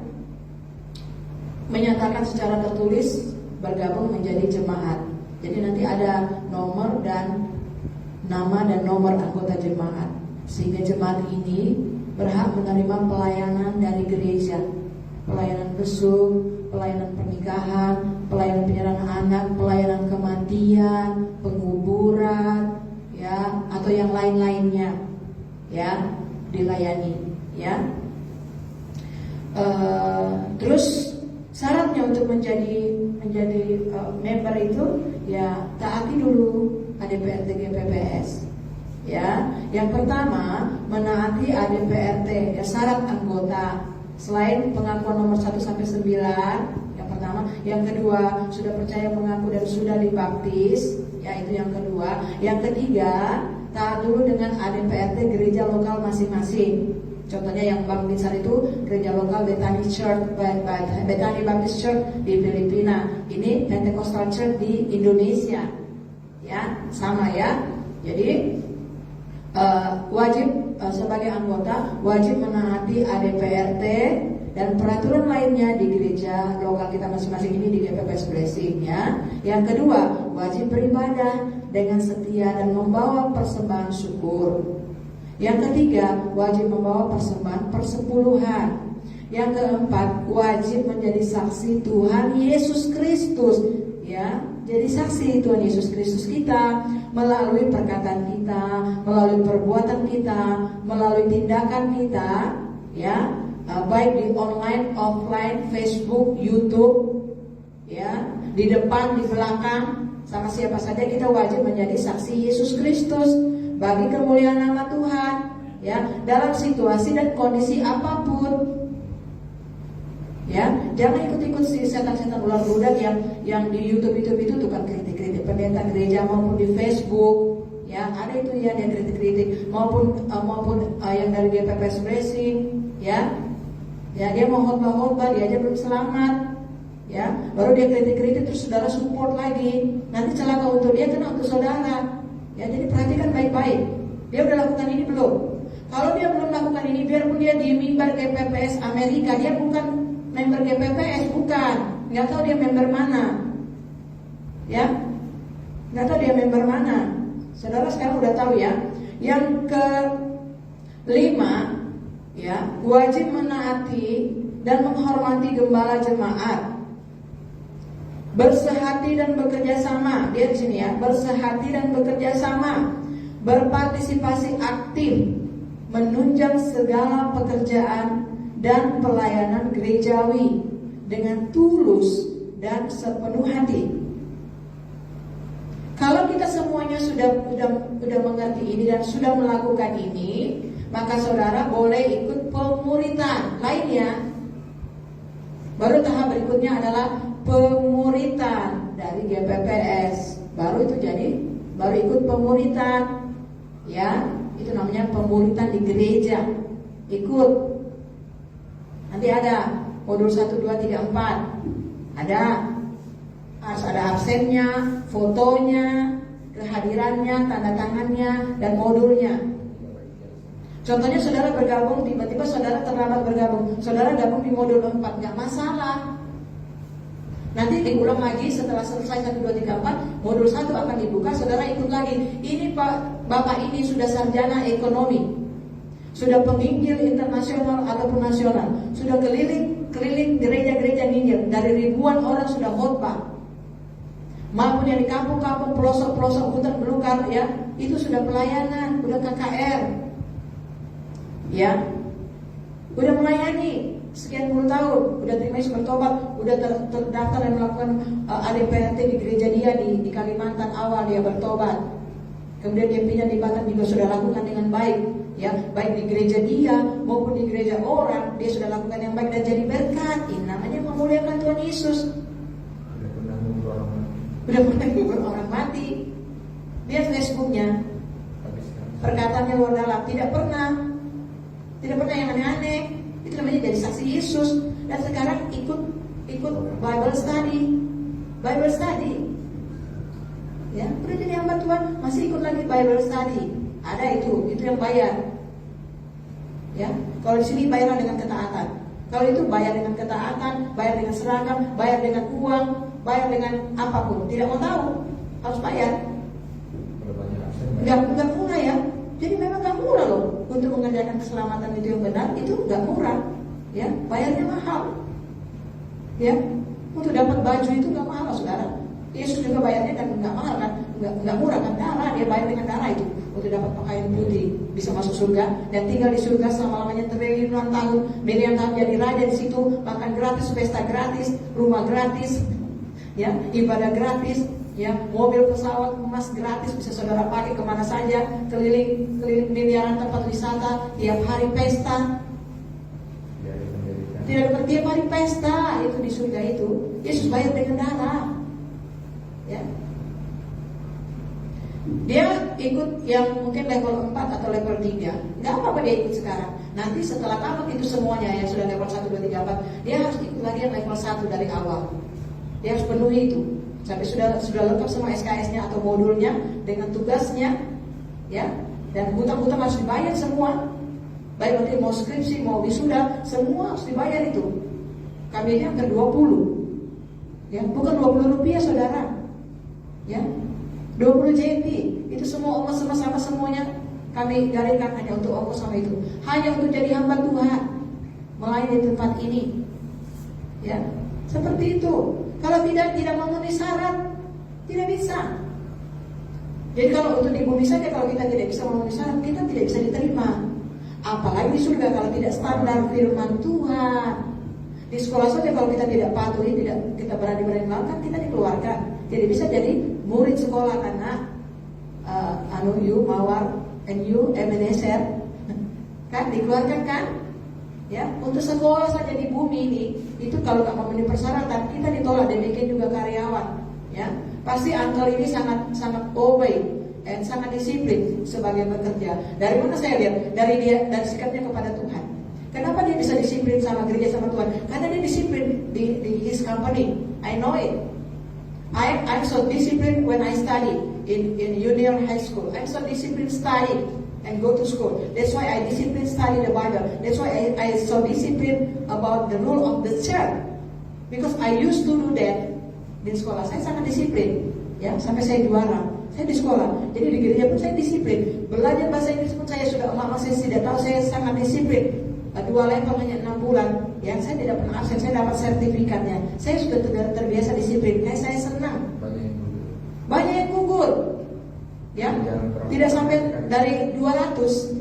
menyatakan secara tertulis bergabung menjadi jemaat. Jadi nanti ada nomor dan nama dan nomor anggota jemaat, sehingga jemaat ini berhak menerima pelayanan dari gereja, pelayanan besuk, pelayanan pernikahan, pelayanan penyerangan anak, pelayanan kematian, penguburan, ya, atau yang lain-lainnya, ya, dilayani, ya. Terus syaratnya untuk menjadi member itu, ya, taati dulu ADPRT GPPS. Ya, yang pertama menaati ADPRT, ya, syarat anggota. Selain pengakuan nomor 1 sampai 9, yang pertama, yang kedua sudah percaya, mengaku dan sudah dibaptis, ya, itu yang kedua. Yang ketiga, taat dulu dengan ADPRT gereja lokal masing-masing. Contohnya yang Bang Binsar itu gereja lokal Bethany Church, Bethany Baptist Church di Filipina. Ini Pentecostal Church di Indonesia. Ya, sama ya. Jadi wajib sebagai anggota wajib menaati ADPRT dan peraturan lainnya di gereja lokal kita masing-masing ini di GPPS Blessing, ya. Yang kedua, wajib beribadah dengan setia dan membawa persembahan syukur. Yang ketiga, wajib membawa persembahan persepuluhan. Yang keempat, wajib menjadi saksi Tuhan Yesus Kristus, ya. Jadi saksi Tuhan Yesus Kristus kita melalui perkataan kita, melalui perbuatan kita, melalui tindakan kita, ya, baik di online, offline, Facebook, YouTube, ya, di depan, di belakang, sama siapa saja kita wajib menjadi saksi Yesus Kristus bagi kemuliaan nama Tuhan, ya, dalam situasi dan kondisi apapun. Ya, jangan ikut-ikut si setan-setan ular budak yang di YouTube itu tukang kritik-kritik pendeta gereja maupun di Facebook, ya, ada itu ya, dia kritik-kritik maupun yang dari GPPS Blessing, ya, dia mau khotbah dia aja belum selamat, ya, baru dia kritik-kritik terus saudara support lagi, nanti celaka untuk dia kena untuk saudara, ya. Jadi perhatikan baik-baik, dia udah lakukan ini belum? Kalau dia belum lakukan ini, biarpun dia di mimbar GPPS Amerika, dia bukan member GPPS, bukan, nggak tahu dia member mana, ya, nggak tahu dia member mana. Saudara sekarang udah tahu ya. Yang kelima, ya, wajib menaati dan menghormati gembala jemaat, bersehati dan bekerja sama. Dia di sini ya, bersehati dan bekerja sama, berpartisipasi aktif, menunjang segala pekerjaan dan pelayanan gerejawi dengan tulus dan sepenuh hati. Kalau kita semuanya sudah mengerti ini dan sudah melakukan ini, maka saudara boleh ikut pemuritan lainnya. Baru tahap berikutnya adalah pemuritan dari GPPS. Baru ikut pemuritan, ya, itu namanya pemuritan di gereja. Ikut. Nanti ada modul 1, 2, 3, 4. Harus ada absennya, fotonya, kehadirannya, tanda tangannya, dan modulnya. Contohnya saudara bergabung, tiba-tiba saudara terlambat bergabung, saudara gabung di modul 4, gak masalah. Nanti diulang lagi setelah selesai 1, 2, 3, 4, modul 1 akan dibuka, saudara ikut lagi. Ini Pak Bapak ini sudah sarjana ekonomi, sudah penginjil internasional ataupun nasional, sudah keliling gereja-gereja nginjil, dari ribuan orang sudah khotbah, maupun yang di kampung-kampung, pelosok-pelosok, hutan belukar, ya, itu sudah pelayanan, udah KKR, ya, udah melayani sekian puluh tahun, udah terima Yesus bertobat, udah terdaftar dan melakukan ADPRT di gereja dia di Kalimantan awal dia bertobat. Kemudian dia pindah di Batam juga sudah lakukan dengan baik, ya, baik di gereja dia maupun di gereja orang, dia sudah lakukan yang baik dan jadi berkat. Ini namanya memuliakan Tuhan Yesus. Udah pernah ngubur orang mati. Lihat Facebooknya, perkataannya luar dalam, tidak pernah yang aneh-aneh. Itu namanya jadi saksi Yesus. Dan sekarang ikut Bible study. Ya, udah jadi hamba Tuhan, masih ikut lagi Bible study. Ada itu yang bayar. Ya, kalau di sini bayar dengan ketaatan. Kalau itu bayar dengan ketaatan, bayar dengan seragam, bayar dengan uang, bayar dengan apapun. Tidak mau tahu, harus bayar. Enggak murah ya. Jadi memang enggak murah loh untuk mengerjakan keselamatan itu yang benar, itu enggak murah. Ya, bayarnya mahal. Ya, untuk dapat baju itu enggak mahal, saudara. Yesus juga bayarnya dan enggak mahal kan, enggak murah kan, darah, dia bayar dengan darah itu untuk dapat pakaian putih, bisa masuk surga dan tinggal di surga selama-lamanya triliunan tahun, miliaran tahun, jadi raja di situ, makan gratis, pesta gratis, rumah gratis, ya, ibadah gratis, ya, mobil, pesawat, emas gratis, bisa saudara pakai kemana saja, keliling miliaran tempat wisata, tiap hari pesta. Tidak dapat tiap hari pesta itu di surga itu. Yesus bayar dengan darah. Ya. Dia ikut yang mungkin level 4 atau level 3. Enggak apa-apa dia ikut sekarang. Nanti setelah tamat itu semuanya yang sudah level 1, 2, 3, 4, dia harus ikut lagi yang level 1 dari awal. Dia harus penuhi itu. Sampai sudah lengkap semua SKS-nya atau modulnya dengan tugasnya, ya. Dan hutang-hutang harus dibayar semua. Baik nanti mau skripsi, mau wisuda, semua harus dibayar itu. Kami ke 20. Ya, bukan 20 rupiah saudara. Ya, 20 JT. Itu semua ongkos sama semuanya kami garingkan hanya untuk ongkos sama itu. Hanya untuk jadi hamba Tuhan, melayani di tempat ini. Ya, seperti itu. Kalau tidak memenuhi syarat, tidak bisa. Jadi kalau untuk di bumi saja, kalau kita tidak bisa memenuhi syarat, kita tidak bisa diterima. Apalagi di surga kalau tidak standar firman Tuhan. Di sekolah saja kalau kita tidak patuhi, tidak kita berani melakukan, kita dikeluarkan. Jadi bisa jadi murid sekolah karena you mawar and you Ebenezer kan dikeluarkan kan? Ya, untuk sekolah saja di bumi ini itu kalau nggak memenuhi persyaratan kita ditolak. Demikian juga karyawan. Ya, pasti uncle ini sangat obey dan sangat disiplin sebagai bekerja. Dari mana saya lihat? Dari sikapnya kepada Tuhan. Kenapa dia bisa disiplin sama gereja sama Tuhan? Karena dia disiplin di his company. I know it. I'm so disciplined when I study in junior high school. I'm so disciplined study and go to school. That's why I disciplined study the Bible. That's why I so disciplined about the rule of the church. Because I used to do that di sekolah. Saya sangat disiplin. Ya, sampai saya juara. Saya di sekolah. Jadi di gereja pun saya disiplin. Belajar bahasa Inggris pun saya sudah lama, saya tidak tahu, saya sangat disiplin. 2 level hanya 6 bulan. Ya, saya tidak pernah absen, saya dapat sertifikatnya. Saya sudah terbiasa disiplin. Saya senang. Banyak yang gugur. Ya, tidak sampai dari 200.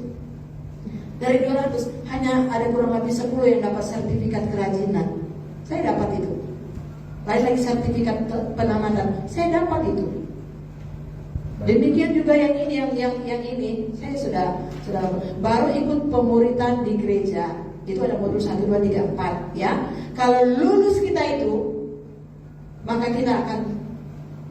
Dari 200 hanya ada kurang lebih 10 yang dapat sertifikat kerajinan. Saya dapat itu. Lain lagi sertifikat penamanan. Saya dapat itu. Demikian juga yang ini saya sudah baru ikut pemuritan di gereja. Itu ada modul 1, 2, 3, 4 ya. Kalau lulus kita itu, maka kita akan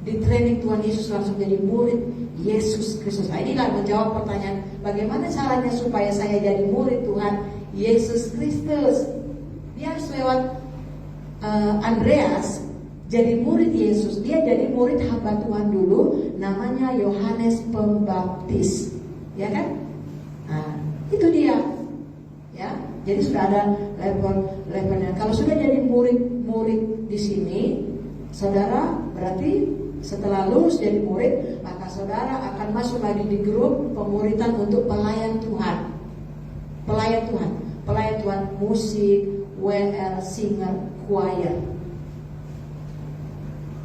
di training Tuhan Yesus langsung jadi murid Yesus Kristus. Nah, inilah menjawab pertanyaan bagaimana caranya supaya saya jadi murid Tuhan Yesus Kristus. Dia harus lewat Andreas jadi murid Yesus. Dia jadi murid hamba Tuhan dulu, namanya Yohanes Pembaptis, ya kan? Nah, itu dia, ya. Jadi sudah ada levelnya. Kalau sudah jadi murid di sini, saudara, berarti setelah lulus jadi murid, maka saudara akan masuk lagi di grup pemuritan untuk pelayan Tuhan. Pelayan Tuhan musik, WL, singer, choir.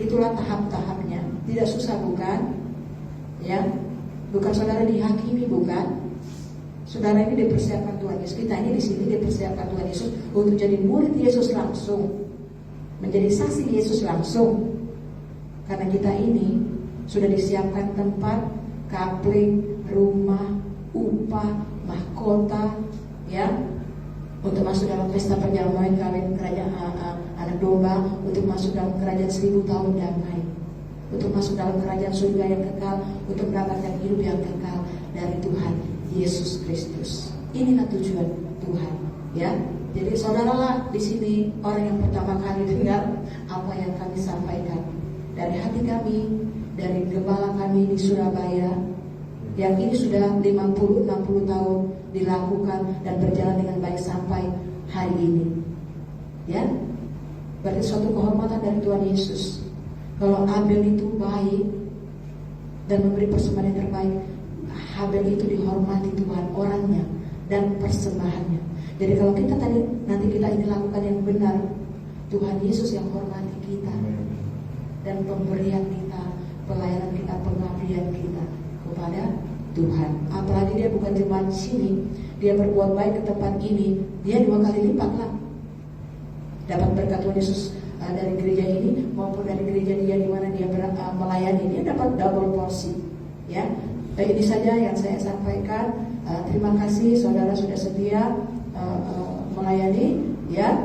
Itulah tahap-tahapnya. Tidak susah bukan? Ya, bukan saudara dihakimi bukan? Saudara ini dipersiapkan Tuhan Yesus. Kita ini di sini dipersiapkan Tuhan Yesus untuk jadi murid Yesus langsung, menjadi saksi Yesus langsung. Karena kita ini sudah disiapkan tempat, kapling, rumah, upah, mahkota, ya, untuk masuk dalam pesta perjamuan kawin kerajaan anak domba, untuk masuk dalam kerajaan 1000 tahun damai, untuk masuk dalam kerajaan surga yang kekal, untuk mendapatkan hidup yang kekal dari Tuhan Yesus Kristus. Inilah tujuan Tuhan, ya. Jadi saudaralah di sini orang yang pertama kali dengar apa yang kami sampaikan dari hati kami, dari gembala kami di Surabaya, yang ini sudah 50-60 tahun dilakukan dan berjalan dengan baik sampai hari ini. Ya, berarti suatu kehormatan dari Tuhan Yesus. Kalau Abel itu baik dan memberi persembahan yang terbaik, Abel itu dihormati Tuhan, orangnya dan persembahannya. Jadi kalau kita tadi nanti kita ini lakukan yang benar, Tuhan Yesus yang hormati kita dan pemberian kita, pelayanan kita, pengabdian kita kepada Tuhan. Apalagi dia bukan cuma di sini, dia berbuat baik ke tempat ini, dia 2 kali lipat lah dapat berkat Tuhan Yesus dari gereja ini maupun dari gereja dia di mana dia melayani, dia dapat double porsi. Ya, ini saja yang saya sampaikan. Terima kasih saudara sudah setia melayani, ya,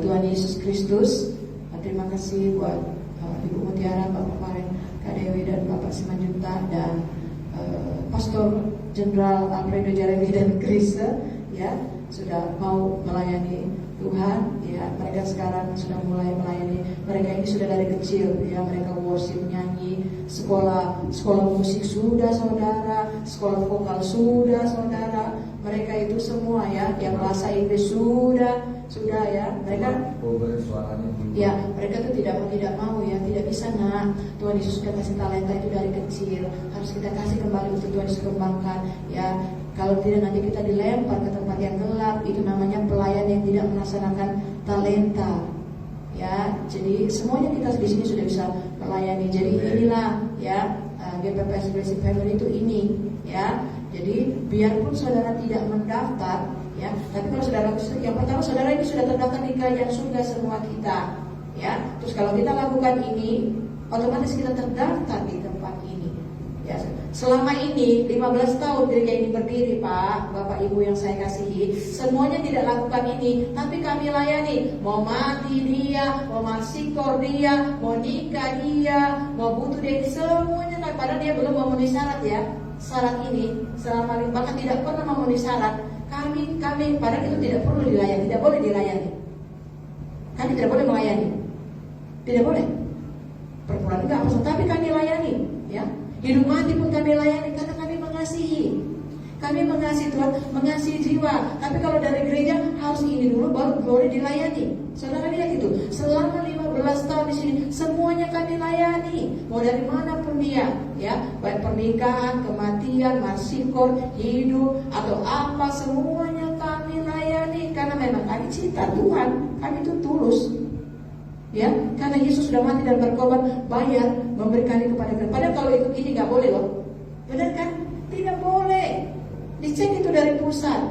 Tuhan Yesus Kristus. Terima kasih buat Ibu Mutiara, Bapak Paren, Kak Dewi dan Bapak Simanjunta dan Pastor Jenderal Alfredo Jeremy dan Krista, ya, sudah mau melayani Tuhan. Ya, mereka sekarang sudah mulai melayani. Mereka ini sudah dari kecil, ya, mereka worship, nyanyi, sekolah musik sudah saudara, sekolah vokal sudah saudara. Mereka itu semua, ya, yang bahasa Inggris sudah ya, mereka ya, mereka itu tidak mau ya, tidak bisa nak. Tuhan Yesus sudah kasih talenta itu dari kecil, harus kita kasih kembali untuk Tuhan Yesus kembangkan, ya. Kalau tidak nanti kita dilempar ke tempat yang gelap, itu namanya pelayan yang tidak melaksanakan talenta, ya. Jadi semuanya kita di sini sudah bisa melayani. Jadi inilah, ya, GPPS Blessing Family itu ini, ya. Jadi biarpun saudara tidak mendaftar, ya, tapi kalau saudara, yang pertama saudara ini sudah terdaftar di kerajaan surga semua kita, ya. Terus kalau kita lakukan ini, otomatis kita terdaftar di tempat ini, ya. Selama ini 15 tahun gereja ini berdiri, Pak, Bapak Ibu yang saya kasihi, semuanya tidak lakukan ini, tapi kami layani. Mau mati dia, mau marsikor dia, mau nikah dia, mau butuh dia, semuanya. Padahal dia belum memenuhi syarat, ya. Syarat ini selama bahkan tidak pernah memenuhi syarat. Kami padahal itu tidak perlu dilayani, tidak boleh dilayani. Kami tidak boleh melayani, tidak boleh. Perpuluhan enggak apa, tapi kami layani, ya. Hidup mati pun kami layani karena kami mengasihi. Kami mengasihi Tuhan, mengasihi jiwa. Tapi kalau dari gereja harus ini dulu baru boleh dilayani. Saudara lihat itu, selama 15 tahun di sini semuanya kami layani. Mau dari manapun dia, ya, baik pernikahan, kematian, marsikor, hidup atau apa, semuanya kami layani karena memang kami cinta Tuhan. Kami itu tulus. Ya, karena Yesus sudah mati dan berkorban, bayar, memberikan kepada kita. Padahal kalau ikut ini nggak boleh loh, benar kan? Tidak boleh. Dicek itu dari pusat.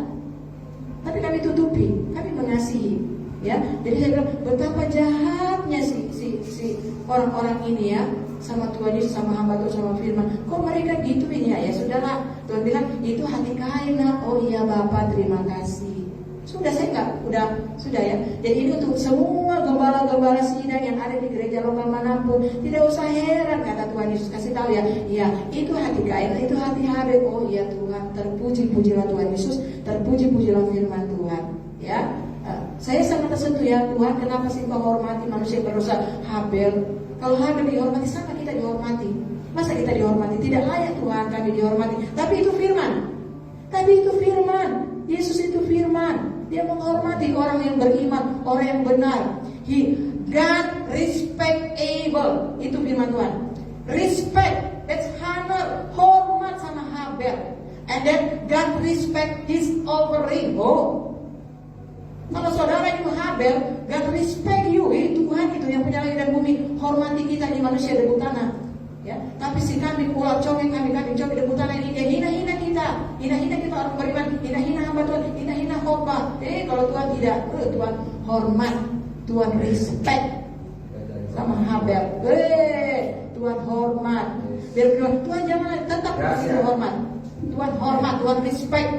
Tapi kami tutupi, kami mengasihi. Ya, jadi saya bilang betapa jahatnya si orang-orang ini, ya, sama Tuhan Yesus, sama hamba Tuhan, sama firman. Kok mereka gituin ya? Ya sudahlah. Tuhan bilang itu hati Kaina. Oh iya Bapak, terima kasih. Sudah sudah ya. Jadi ini untuk semua gembala-gembala sidang yang ada di gereja lokal manapun. Tidak usah heran, kata Tuhan Yesus kasih tahu, ya. Ya, itu hati Kain, itu hati Habel. Oh iya Tuhan, terpuji-pujilah Tuhan Yesus, terpuji-pujilah firman Tuhan. Ya, saya sangat tersentuh, ya Tuhan. Kenapa sih Kau hormati manusia berdosa Habel? Kalau Habel dihormati, sama kita dihormati. Masa kita dihormati? Tidak layak Tuhan kami dihormati. Tapi itu firman. Yesus itu firman. Dia menghormati orang yang beriman, orang yang benar. God respectable. Itu firman Tuhan. Respect It's honor, hormat sama Habel. And then God respect his offering. Oh, kalau saudara itu Habel, God respect you. Tuhan itu yang punya langit dan bumi, hormati kita di manusia debu tanah. Ya, tapi si kami ular congeng kami congeng debu tanah ini dia hina-hina kita orang beriman, hina-hina hamba Tuhan, hina-hina khotbah. Kalau Tuhan tidak, Tuhan hormat, Tuhan respect sama Habel. Tuhan hormat. Biar Tuhan jangan tetap kasih hormat. Tuhan hormat, Tuhan respect.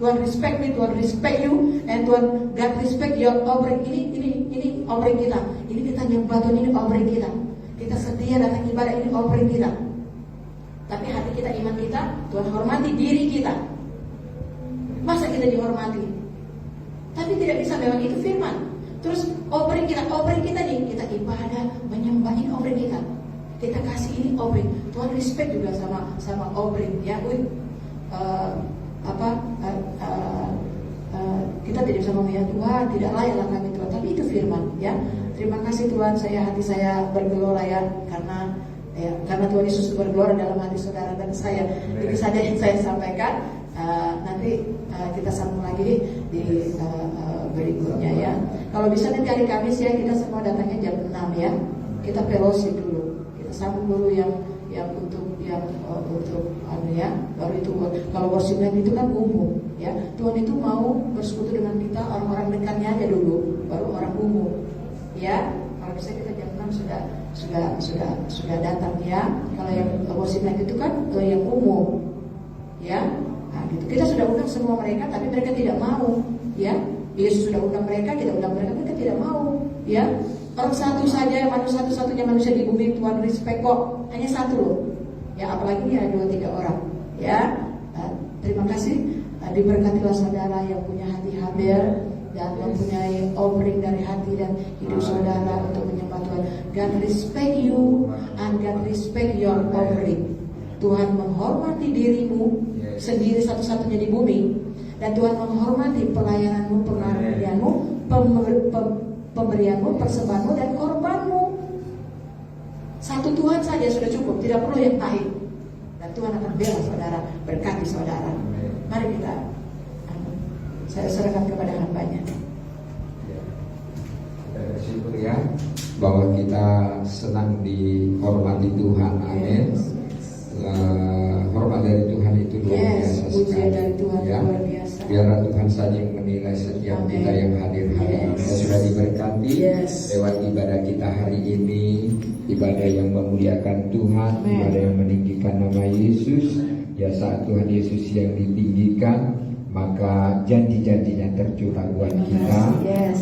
Tuhan respect me, Tuhan respect you, and Tuhan God respect your offering. Ini offering kita. Ini kita nyembah Tuhan, ini offering kita. Kita setia datang ibadah, ini offering kita. Tapi hati kita, iman kita, Tuhan hormati diri kita. Masa kita dihormati? Tapi tidak bisa, memang itu firman. Terus offering kita nih, kita ibadah, menyembah, ini offering kita. Kita kasih ini offering. Tuhan respect juga sama offering, ya. Kita tidak bisa melihat Tuhan, tidak layaklah kami Tuhan, tapi itu firman, ya. Terima kasih Tuhan, hati saya bergelora ya, karena Tuhan Yesus bergelora dalam hati saudara dan saya. Ini saja yang saya sampaikan. Nanti kita sambung lagi di berikutnya ya. Kalau bisa nanti hari Kamis ya, kita semua datangnya jam 6 ya. Kita fellowship dulu, kita sambung dulu yang untuk ya, baru itu. Kalau worship night itu kan umum ya, Tuhan itu mau bersekutu dengan kita, orang-orang dekatnya aja dulu, baru orang umum ya. Kalau bisa kita jam 6 sudah datang ya. Kalau yang worship night itu kan yang umum ya. Nah, gitu. Kita sudah undang semua mereka, tapi mereka tidak mau ya. Yesus sudah undang mereka, kita undang mereka tidak mau ya. Orang satu saja, satu-satunya manusia di bumi Tuhan respect kok, hanya satu loh ya, apalagi ini ada 2-3 orang ya. Terima kasih, diberkatilah saudara yang punya hati Habel dan mempunyai offering dari hati dan hidup saudara untuk menyembah Tuhan. God respect you and God respect your offering. Tuhan menghormati dirimu sendiri satu-satunya di bumi, dan Tuhan menghormati pelayananmu, pengabdianmu, pemberianmu, persembahanmu dan korbanmu. Satu Tuhan saja sudah cukup, tidak perlu yang lain. Dan Tuhan akan bela saudara, berkati saudara. Mari kita, saya serahkan kepada hamba-Nya. Kita bersyukur ya bahwa kita senang dihormati Tuhan. Amin. Hormat dari Tuhan itu luar biasa sekali dari Tuhan ya. Luar biasa. Biarlah Tuhan saja yang menilai setiap kita yang hadir hari ini. Kita sudah diberkati lewat ibadah kita hari ini, ibadah yang memuliakan Tuhan, ibadah yang meninggikan nama Yesus. Ya, saat Tuhan Yesus yang ditinggikan, maka janji-janjinya tercurah buat kita,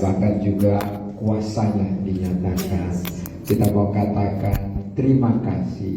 bahkan juga kuasanya dinyatakan. Kita mau katakan terima kasih.